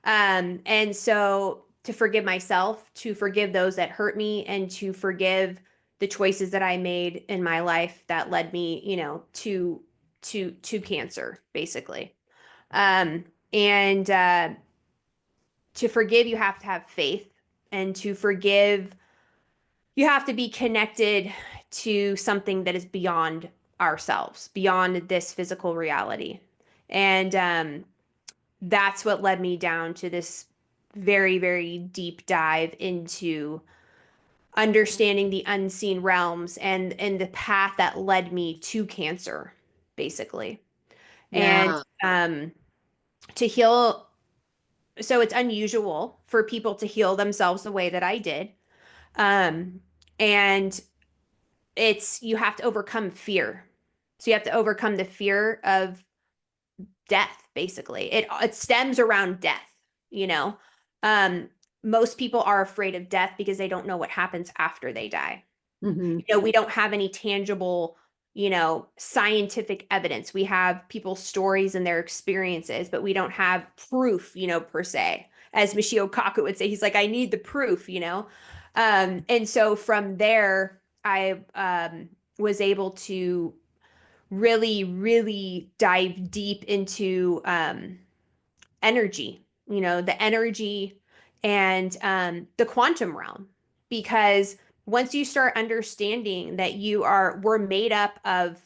And so to forgive myself, to forgive those that hurt me, and to forgive the choices that I made in my life that led me, to to cancer, basically. And to forgive, you have to have faith, and to forgive, you have to be connected to something that is beyond ourselves, beyond this physical reality. And that's what led me down to this very, very deep dive into understanding the unseen realms and the path that led me to cancer, basically. And Yeah. to heal, so it's unusual for people to heal themselves the way that I did. And it's, you have to overcome fear. So you have to overcome the fear of death, basically. It stems around death, you know. Um, Most people are afraid of death because they don't know what happens after they die. Hmm. You know, we don't have any tangible, you know, scientific evidence. We have people's stories and their experiences, but we don't have proof, you know, per se. As Michio Kaku would say, he's like, I need the proof, you know. And so from there, I was able to really, really dive deep into energy, you know, the energy and the quantum realm. Because once you start understanding that we're made up of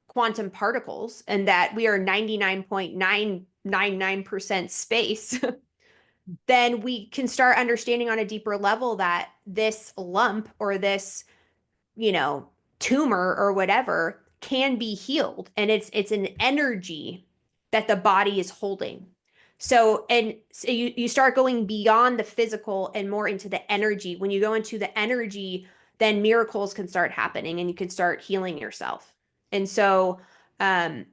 quantum particles and that we are 99.999% space, then we can start understanding on a deeper level that this lump or this, you know, tumor or whatever can be healed, and it's an energy that the body is holding. So you start going beyond the physical and more into the energy. When you go into the energy, then miracles can start happening and you can start healing yourself. And um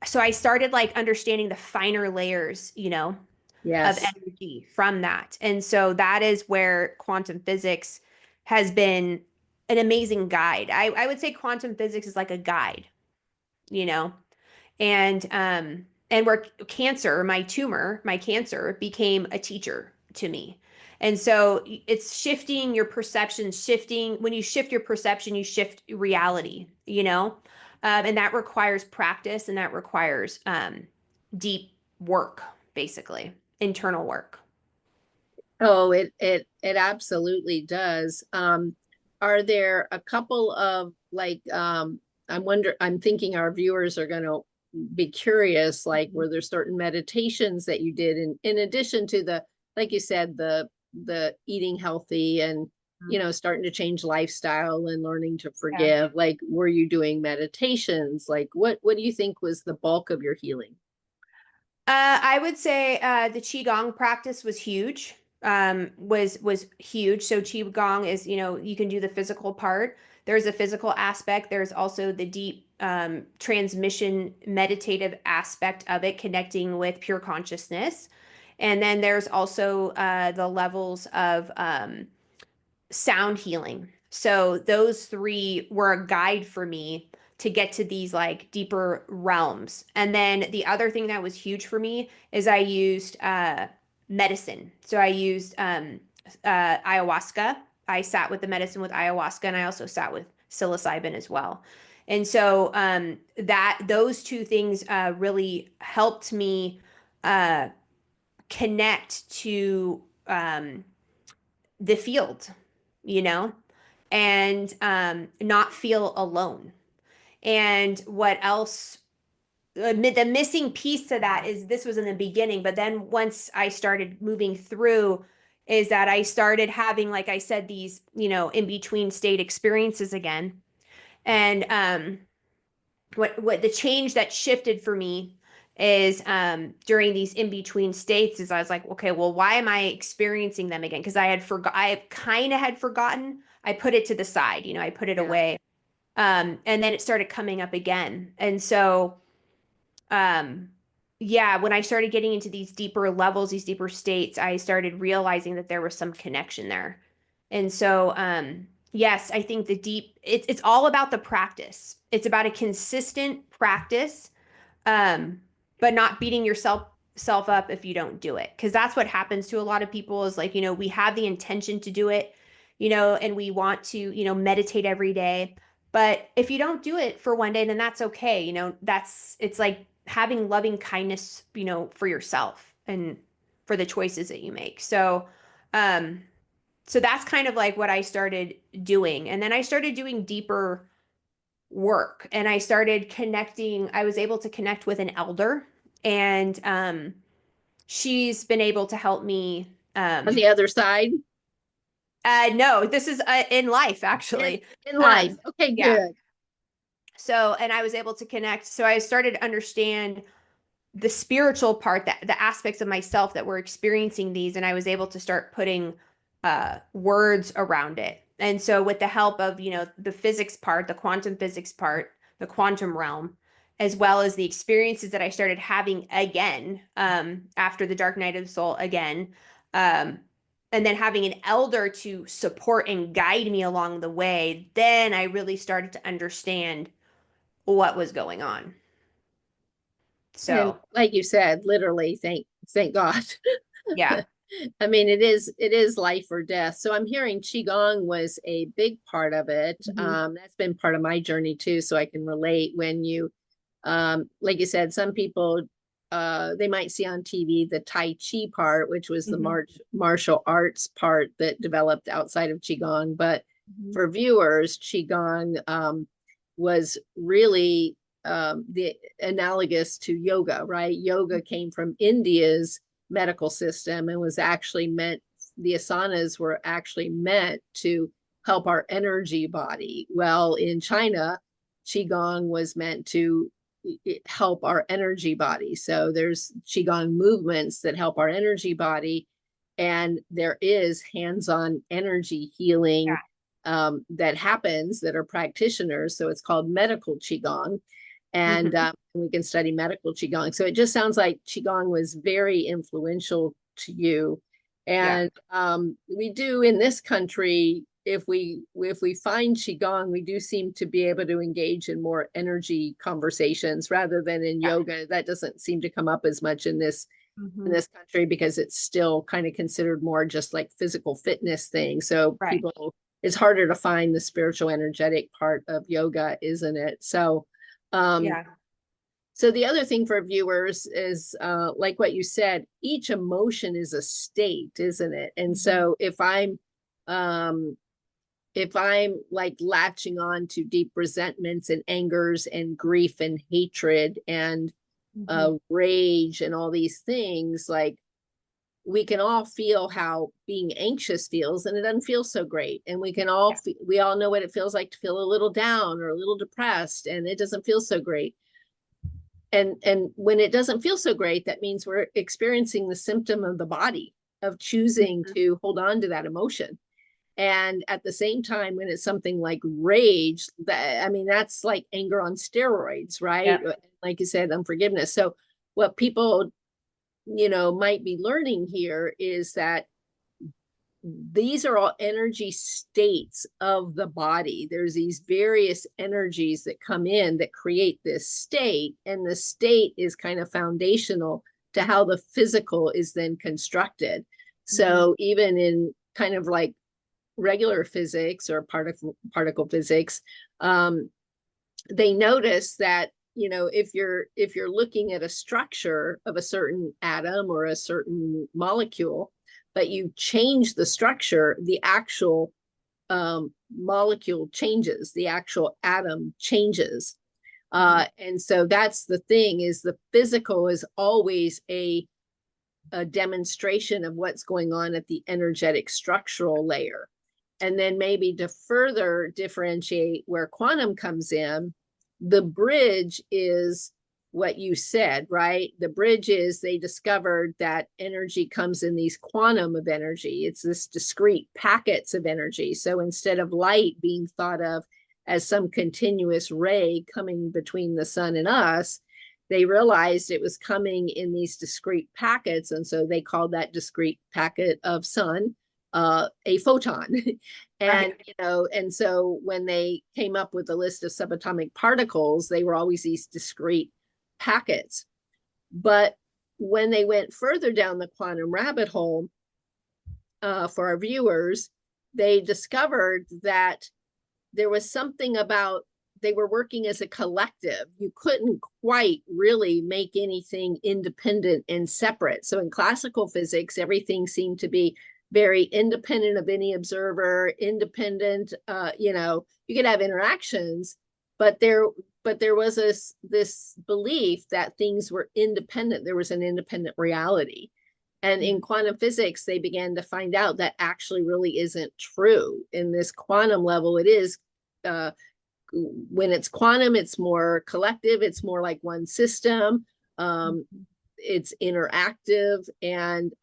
so I started like understanding the finer layers, you know, of Yes. energy from that. And so that is where quantum physics has been an amazing guide. I would say quantum physics is like a guide, you know, and where cancer, my tumor, my cancer became a teacher to me. And so it's shifting your perception, shifting, when you shift your perception, you shift reality, you know, and that requires practice and that requires deep work, basically, internal work. Oh, it absolutely does. Are there a couple of like I'm thinking our viewers are gonna be curious, like were there certain meditations that you did in addition to the, like you said, the eating healthy and starting to change lifestyle and learning to Yeah. forgive, like were you doing meditations? Like what do you think was the bulk of your healing? I would say the qigong practice was huge. Was huge. So qigong is, you know, you can do the physical part. There's a physical aspect. There's also the deep transmission meditative aspect of it, connecting with pure consciousness. And then there's also the levels of sound healing. So those three were a guide for me to get to these like deeper realms. And then the other thing that was huge for me is I used medicine. So I used ayahuasca. I sat with the medicine with ayahuasca, and I also sat with psilocybin as well. And so that those two things really helped me uh, connect to the field, you know, and not feel alone. And what else? The missing piece to that is this was in the beginning, but then once I started moving through, is that I started having, like I said, these, you know, in between state experiences again. And what the change that shifted for me is during these in between states is I was like, okay, well, why am I experiencing them again? Because I kind of had forgotten. I put it to the side, you know, I put it Yeah. away. And then it started coming up again. And so um yeah, when I started getting into these deeper levels, these deeper states, I started realizing that there was some connection there. And so yes, I think it's all about the practice. It's about a consistent practice, um but not beating yourself up if you don't do it, because that's what happens to a lot of people is like, you know, we have the intention to do it, you know, and we want to, you know, meditate every day, But if you don't do it for one day, then that's okay. It's like having loving kindness, for yourself and for the choices that you make. So that's kind of like what I started doing. And then I started doing deeper work, and I started connecting. I was able to connect with an elder, and she's been able to help me. On the other side? No, this is in life, actually. In life. Okay, Yeah. good. So, and I was able to connect. So I started to understand the spiritual part, that the aspects of myself that were experiencing these, and I was able to start putting words around it. And so with the help of, the physics part, the quantum physics part, the quantum realm, as well as the experiences that I started having again, after the dark night of the soul again, and then having an elder to support and guide me along the way, then I really started to understand what was going on. And So, like you said, literally, thank God. yeah. I mean, it is life or death. So I'm hearing Qigong was a big part of it. Mhm. That's been part of my journey too. So I can relate when you, like you said, some people, they might see on TV the Tai Chi part, which was the Mhm. martial arts part that developed outside of Qigong. But Mhm. for viewers, Qigong, was really, the analogous to yoga, right? Yoga came from India's medical system and was actually meant, the asanas were actually meant to help our energy body. Well, in China, Qigong was meant to help our energy body. So there's Qigong movements that help our energy body. And there is hands-on energy healing, that happens, that are practitioners. So it's called medical Qigong. And Mhm. we can study medical Qigong. So it just sounds like Qigong was very influential to you. Yeah. And we do in this country, if we find Qigong, we do seem to be able to engage in more energy conversations rather than in Yeah. yoga. That doesn't seem to come up as much in this Mhm. country because it's still kind of considered more just like physical fitness thing. So Right. people, it's harder to find the spiritual energetic part of yoga, isn't it? So um Yeah. so the other thing for viewers is, like what you said, each emotion is a state, isn't it? And Mhm. so um, if I'm like latching on to deep resentments and angers and grief and hatred and Mhm. rage and all these things, like we can all feel how being anxious feels, and it doesn't feel so great. And we all know what it feels like to feel a little down or a little depressed, and it doesn't feel so great. And when it doesn't feel so great, that means we're experiencing the symptom of the body of choosing Mhm. to hold on to that emotion. And at the same time, when it's something like rage, that, I mean, that's like anger on steroids, right? Yeah. Like you said, unforgiveness. So what people, might be learning here is that these are all energy states of the body. There's these various energies that come in that create this state, and the state is kind of foundational to how the physical is then constructed. Mhm. So even in kind of like regular physics or particle physics, they notice that, if you're looking at a structure of a certain atom or a certain molecule, but you change the structure, the actual molecule changes, the actual atom changes. Mhm. And so that's the thing, is the physical is always a demonstration of what's going on at the energetic structural layer. And then maybe to further differentiate where quantum comes in, the bridge is what you said, right? The bridge is, they discovered that energy comes in these quantum of energy. It's this discrete packets of energy. So instead of light being thought of as some continuous ray coming between the sun and us, they realized it was coming in these discrete packets. And so they called that discrete packet of sun a photon. And, Right. and so when they came up with a list of subatomic particles, they were always these discrete packets. But when they went further down the quantum rabbit hole, for our viewers, they discovered that there was something about they were working as a collective. You couldn't quite really make anything independent and separate. So in classical physics, everything seemed to be very independent of any observer, independent, you could have interactions, but there was this belief that things were independent. There was an independent reality. And in quantum physics, they began to find out that actually really isn't true. In this quantum level, it is, when it's quantum, it's more collective, it's more like one system. It's interactive, and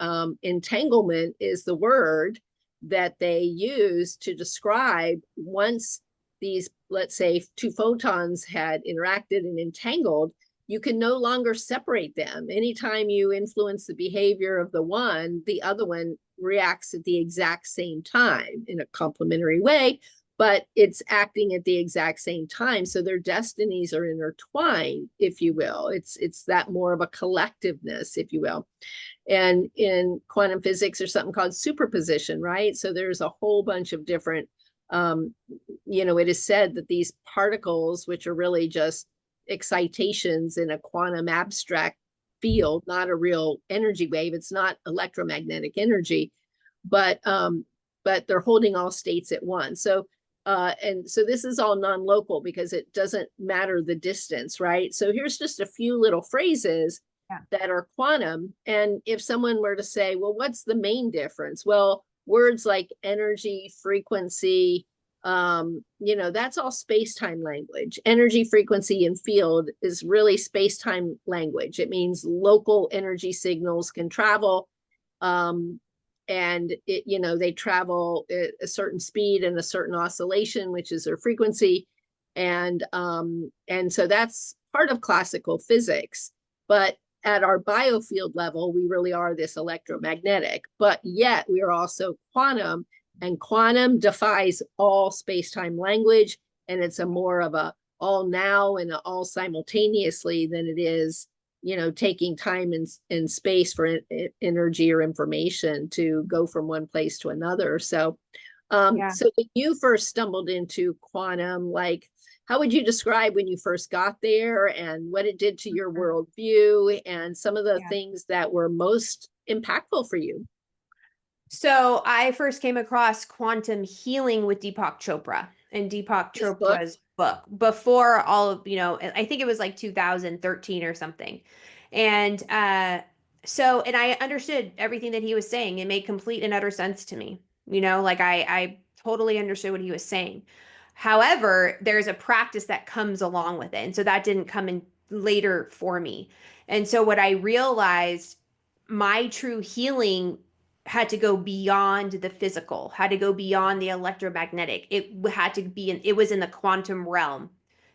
entanglement is the word that they use to describe once these, let's say, two photons had interacted and entangled, you can no longer separate them. Anytime you influence the behavior of the one, the other one reacts at the exact same time in a complementary way, but it's acting at the exact same time. So their destinies are intertwined, if you will. It's that more of a collectiveness, if you will. And in quantum physics, there's something called superposition, right? So there's a whole bunch of different, it is said that these particles, which are really just excitations in a quantum abstract field, not a real energy wave, it's not electromagnetic energy, but they're holding all states at once. So and so this is all non-local because it doesn't matter the distance, right? So here's just a few little phrases that are quantum. And if someone were to say, well, what's the main difference? Well, words like energy, frequency, that's all space-time language. Energy, frequency, and field is really space-time language. It means local energy signals can travel, and they travel at a certain speed and a certain oscillation, which is their frequency, and so that's part of classical physics. But at our biofield level, we really are this electromagnetic, but yet we are also quantum, and quantum defies all space-time language, and it's a more of a all now and all simultaneously than it is taking time and space for energy or information to go from one place to another. So so when you first stumbled into quantum, like, how would you describe when you first got there and what it did to your worldview and some of the things that were most impactful for you? So I first came across quantum healing with Deepak Chopra and Deepak Chopra's book before all of, I think it was like 2013 or something. And and I understood everything that he was saying. It made complete and utter sense to me. Like I totally understood what he was saying. However, there's a practice that comes along with it. And so that didn't come in later for me. And so what I realized, my true healing had to go beyond the physical, had to go beyond the electromagnetic. It had to be it was in the quantum realm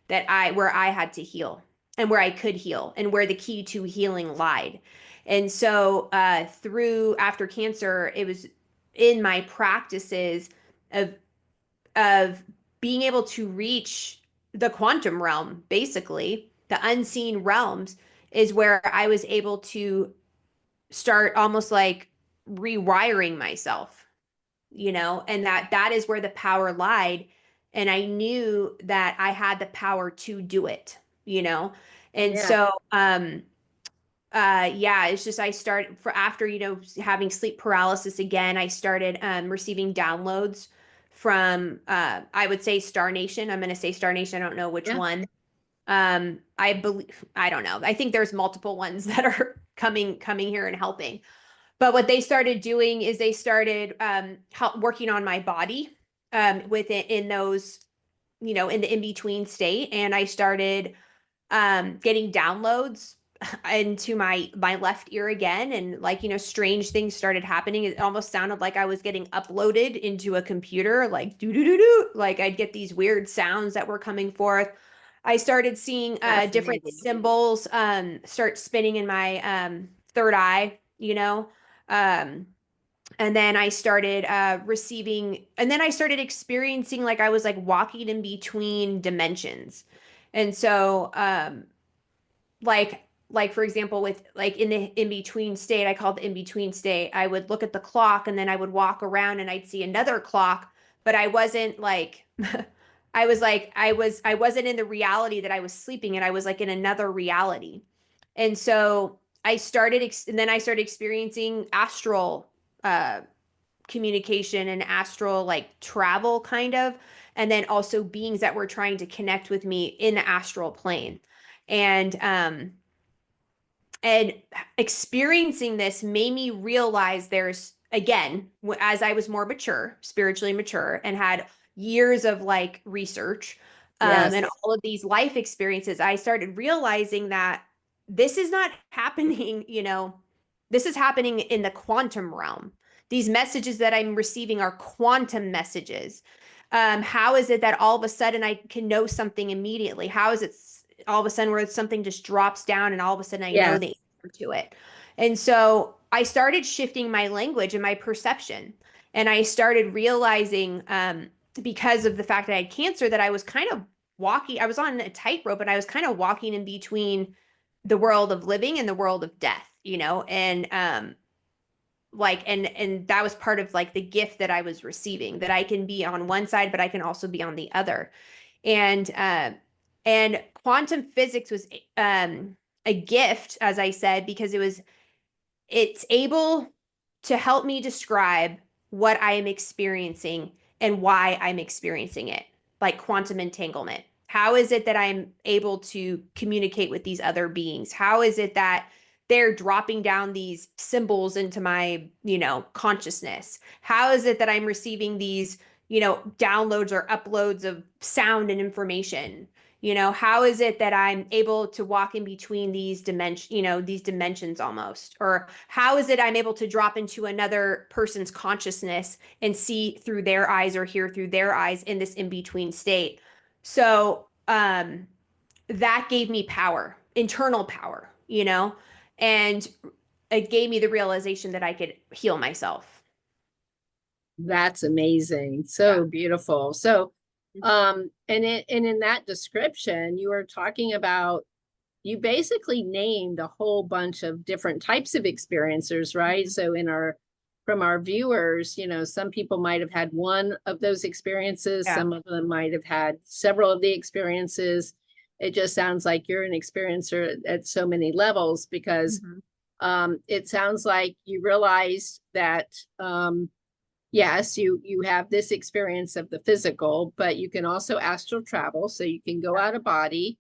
where I had to heal and where I could heal and where the key to healing lied. And so after cancer, it was in my practices of being able to reach the quantum realm, basically the unseen realms, is where I was able to start almost like rewiring myself, and that is where the power lied. And I knew that I had the power to do it, and so it's just I started after having sleep paralysis again, I started receiving downloads from I would say Star Nation. I'm going to say Star Nation. I don't know which one. I believe, I don't know. I think there's multiple ones that are coming here and helping. But what they started doing is they started working on my body in those, in the in-between state. And I started getting downloads into my left ear again. And strange things started happening. It almost sounded like I was getting uploaded into a computer, like do. Like I'd get these weird sounds that were coming forth. I started seeing different symbols start spinning in my third eye, and then I started receiving, and then I started experiencing like I was like walking in between dimensions. And so like for example, with like in the in-between state, I call it the in-between state, I would look at the clock and then I would walk around and I'd see another clock, but I wasn't like I was like, I wasn't in the reality that I was sleeping in. I was like in another reality. And so and then I started experiencing astral uh, communication and astral like travel kind of, and then also beings that were trying to connect with me in the astral plane. And and experiencing this made me realize there's, again, as I was more mature, spiritually mature, and had years of like research and Yes. all of these life experiences, I started realizing that this is not happening, this is happening in the quantum realm. These messages that I'm receiving are quantum messages. How is it that all of a sudden I can know something immediately? How is it all of a sudden where something just drops down and all of a sudden I know Yes. the answer to it? And so I started shifting my language and my perception. And I started realizing, because of the fact that I had cancer, that I was kind of I was on a tightrope and I was kind of walking in between the world of living and the world of death, and like and that was part of like the gift that I was receiving, that I can be on one side but I can also be on the other. And uh and quantum physics was a gift, as I said, because it's able to help me describe what I am experiencing and why I'm experiencing it, like quantum entanglement. How is it that I'm able to communicate with these other beings? How is it that they're dropping down these symbols into my, consciousness? How is it that I'm receiving these, downloads or uploads of sound and information? How is it that I'm able to walk in between these dimensions almost? Or how is it I'm able to drop into another person's consciousness and see through their eyes or hear through their eyes in this in-between state? So that gave me power, internal power, and it gave me the realization that I could heal myself. That's amazing. Yeah. So beautiful. So, and in that description, you were talking about, you basically named a whole bunch of different types of experiencers, right? Mhm. So from our viewers, some people might have had one of those experiences, Yeah. some of them might have had several of the experiences. It just sounds like you're an experiencer at so many levels, because Mhm. it sounds like you realized that yes, you have this experience of the physical, but you can also astral travel. So you can go Yeah. out of body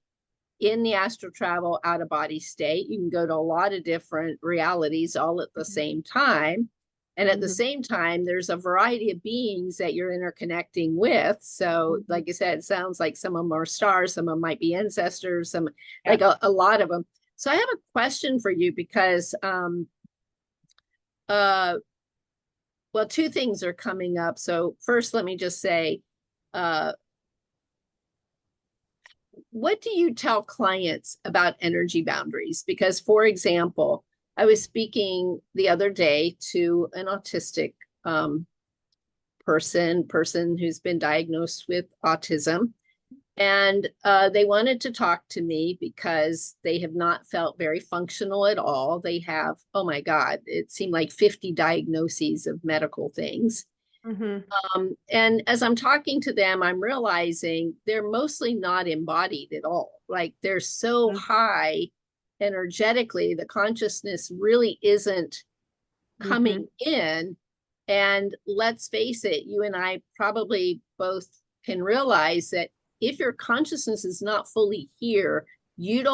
in the astral travel out of body state. You can go to a lot of different realities all at the Mhm. same time. And at the Mhm. same time, there's a variety of beings that you're interconnecting with. So, Mhm. like I said, it sounds like some of them are stars, some of them might be ancestors, some Yeah. like a lot of them. So I have a question for you, because uh well, two things are coming up. So first, let me just say, uh, what do you tell clients about energy boundaries? Because, for example, I was speaking the other day to an autistic um, person who's been diagnosed with autism, and they wanted to talk to me because they have not felt very functional at all. They have, oh my God, it seemed like 50 diagnoses of medical things. Mhm. And as I'm talking to them, I'm realizing they're mostly not embodied at all. Like they're so Mhm. high energetically, the consciousness really isn't Mhm. coming in. And let's face it, you and I probably both can realize that if your consciousness is not fully here, you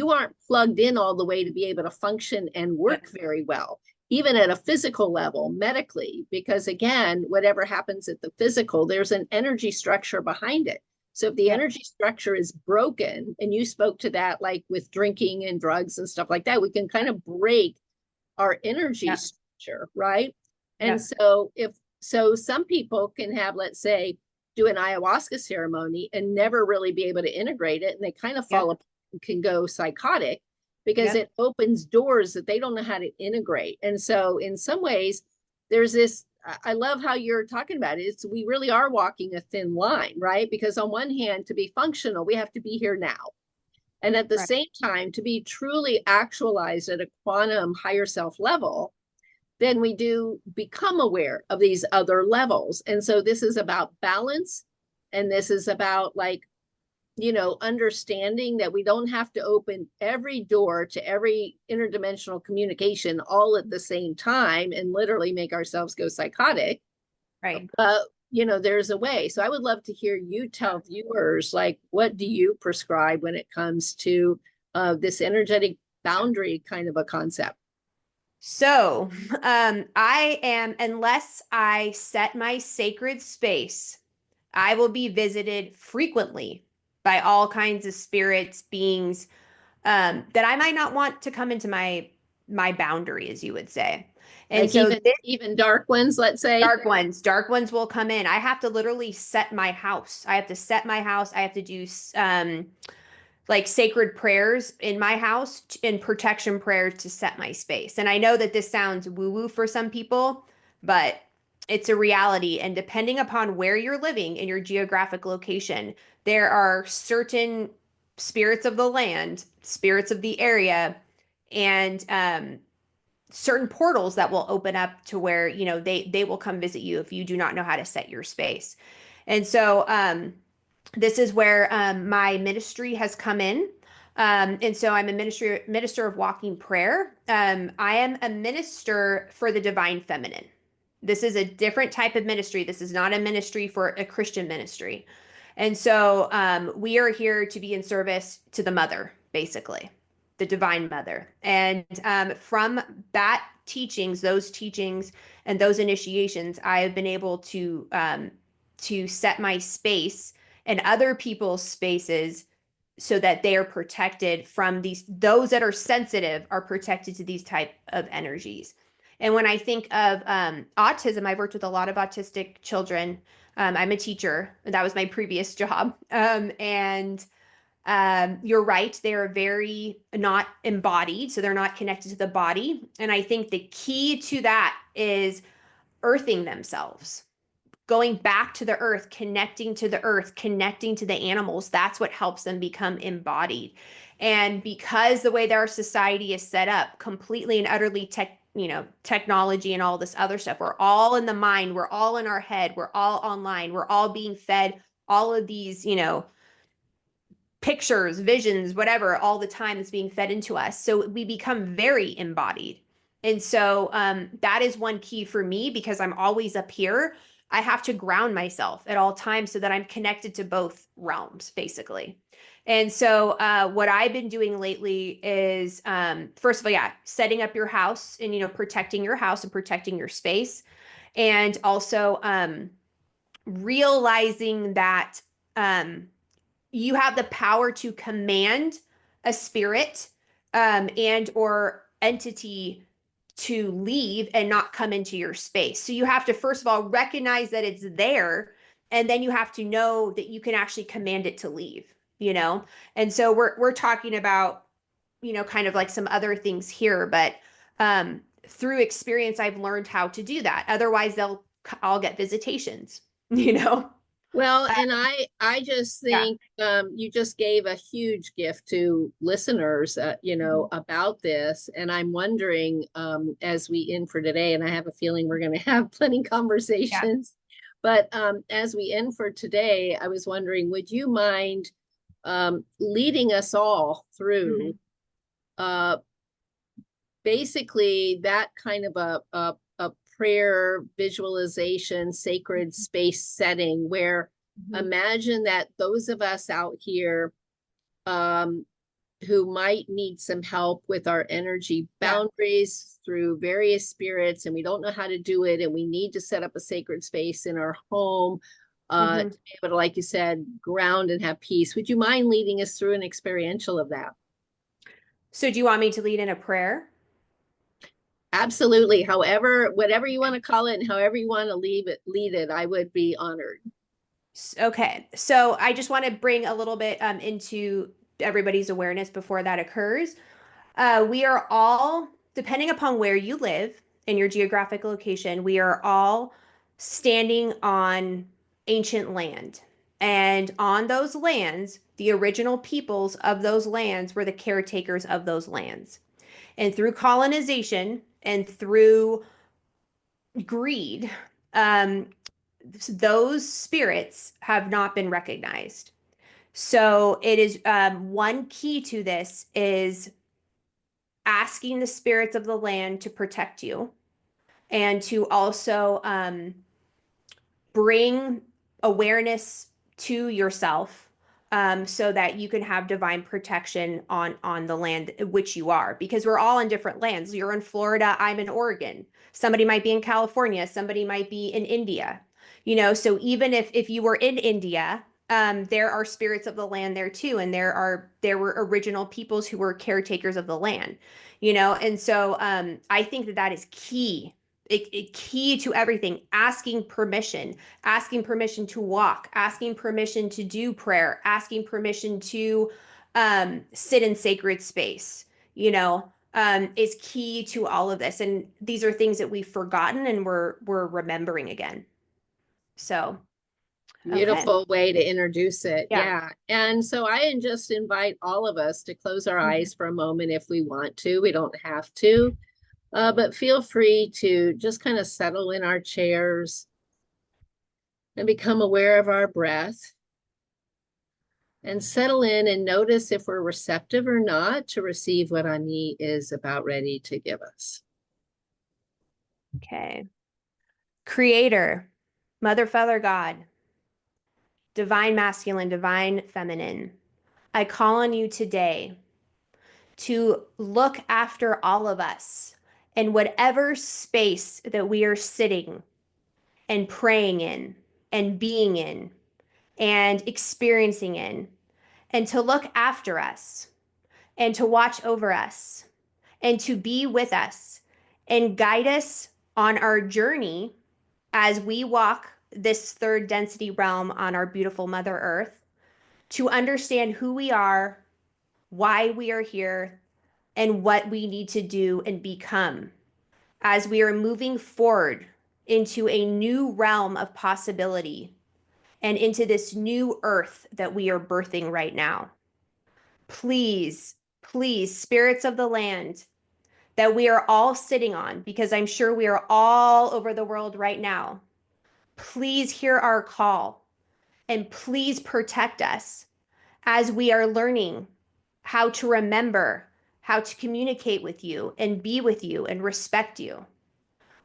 aren't plugged in all the way to be able to function and Yeah. work very well, even at a physical level, medically, because again, whatever happens at the physical, there's an energy structure behind it. So if the Yeah. energy structure is broken, and you spoke to that, like with drinking and drugs and stuff like that, we can kind of break our energy Yeah. structure, right? And Yeah. so some people can have, let's say, do an ayahuasca ceremony and never really be able to integrate it, and they kind of Yeah. fall apart and can go psychotic because Yep. it opens doors that they don't know how to integrate. And so in some ways, there's this, I love how you're talking about it. It's, we really are walking a thin line, right? Because on one hand, to be functional, we have to be here now. And at the Right. same time, to be truly actualized at a quantum higher self level, then we do become aware of these other levels. And so this is about balance And this is about like, understanding that we don't have to open every door to every interdimensional communication all at the same time and literally make ourselves go psychotic. Right. There's a way. So I would love to hear you tell viewers, like, what do you prescribe when it comes to this energetic boundary kind of a concept? So, unless I set my sacred space, I will be visited frequently by all kinds of spirits, beings, that I might not want to come into my boundary, as you would say. And Like so even dark ones, let's say. dark ones will come in. I have to literally set my house. I have to set my house. I have to do like sacred prayers in my house and protection prayers to set my space. And I know that this sounds woo-woo for some people, but it's a reality. And depending upon where you're living in your geographic location, there are certain spirits of the land, spirits of the area, and certain portals that will open up to where, they will come visit you if you do not know how to set your space. And so this is where my ministry has come in. And so I'm a minister of walking prayer. I am a minister for the divine feminine. This is a different type of ministry. This is not a ministry for a Christian ministry. And so we are here to be in service to the mother, basically, the divine mother. And from those teachings and those initiations, I have been able to set my space and other people's spaces so that they are protected from those that are sensitive are protected to these type of energies. And when I think of autism, I've worked with a lot of autistic children. I'm a teacher. That was my previous job. And you're right. They are very not embodied. So they're not connected to the body. And I think the key to that is earthing themselves, going back to the earth, connecting to the earth, connecting to the animals. That's what helps them become embodied. And because the way that our society is set up, completely and utterly technology and all this other stuff, we're all in the mind, we're all in our head, we're all online, we're all being fed all of these, pictures, visions, whatever, all the time is being fed into us. So we become very embodied. And so that is one key for me, because I'm always up here. I have to ground myself at all times so that I'm connected to both realms, basically. And so what I've been doing lately is, first of all, setting up your house and, protecting your house and protecting your space. And also realizing that you have the power to command a spirit and or entity to leave and not come into your space. So you have to, first of all, recognize that it's there, and then you have to know that you can actually command it to leave, And so we're talking about, kind of like some other things here, but through experience, I've learned how to do that. Otherwise, I'll get visitations, Well, and I just Yeah. think you just gave a huge gift to listeners, about this. And I'm wondering, as we end for today, and I have a feeling we're going to have plenty Yeah. conversations, but as we end for today, I was wondering, would you mind leading us all through basically that kind of a prayer visualization, sacred space setting where imagine that those of us out here who might need some help with our energy boundaries through various spirits, and we don't know how to do it, and we need to set up a sacred space in our home to be able to, like you said, ground and have peace. Would you mind leading us through an experiential of that? So do you want me to lead in a prayer? Absolutely. However, whatever you want to call it and however you want to lead it, I would be honored. Okay. So I just want to bring a little bit into everybody's awareness before that occurs. We are all, depending upon where you live in your geographic location, we are all standing on ancient land. And on those lands, the original peoples of those lands were the caretakers of those lands. And through colonization and through greed, those spirits have not been recognized. So it is one key to this is asking the spirits of the land to protect you and to also bring awareness to yourself so that you can have divine protection on the land which you are, because we're all in different lands. You're in Florida, I'm in Oregon. Somebody might be in California, somebody might be in India. So even if you were in India, there are spirits of the land there too, and there were original peoples who were caretakers of the land. And so I think that is key. Key to everything. Asking permission to walk, asking permission to do prayer, asking permission to sit in sacred space, is key to all of this. And these are things that we've forgotten and we're remembering again. So, okay. Beautiful way to introduce it. Yeah. Yeah. And so I just invite all of us to close our eyes for a moment if we want to. We don't have to. But feel free to just kind of settle in our chairs and become aware of our breath and settle in and notice if we're receptive or not to receive what Ani is about ready to give us. Okay. Creator, Mother, Father, God, divine masculine, divine feminine, I call on you today to look after all of us in whatever space that we are sitting and praying in and being in and experiencing in, and to look after us and to watch over us and to be with us and guide us on our journey as we walk this third density realm on our beautiful Mother Earth, to understand who we are, why we are here, and what we need to do and become as we are moving forward into a new realm of possibility and into this new earth that we are birthing right now. Please, please, spirits of the land that we are all sitting on, because I'm sure we are all over the world right now, please hear our call and please protect us as we are learning how to remember, how to communicate with you and be with you and respect you.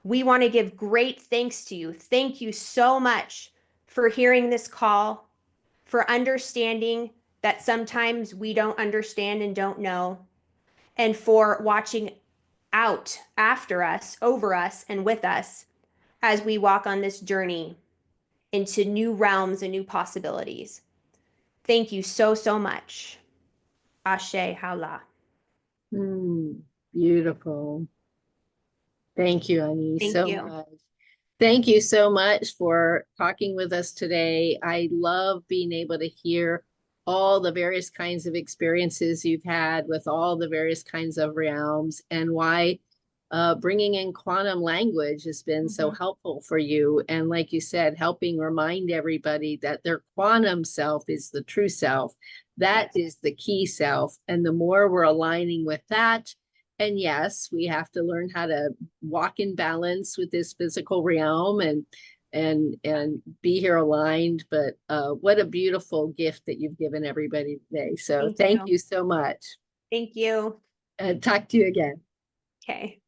We want to give great thanks to you. Thank you so much for hearing this call, for understanding that sometimes we don't understand and don't know, and for watching out after us, over us, and with us as we walk on this journey into new realms and new possibilities. Thank you so, so much. Ashe Hala. Beautiful. Thank you, Ani, Thank so you. much. Thank you so much for talking with us today. I love being able to hear all the various kinds of experiences you've had with all the various kinds of realms, and why bringing in quantum language has been so helpful for you. And like you said, helping remind everybody that their quantum self is the true self. That is the key self. And the more we're aligning with that, and yes, we have to learn how to walk in balance with this physical realm and be here aligned. But what a beautiful gift that you've given everybody today. So thank you so much. Thank you. And talk to you again. Okay.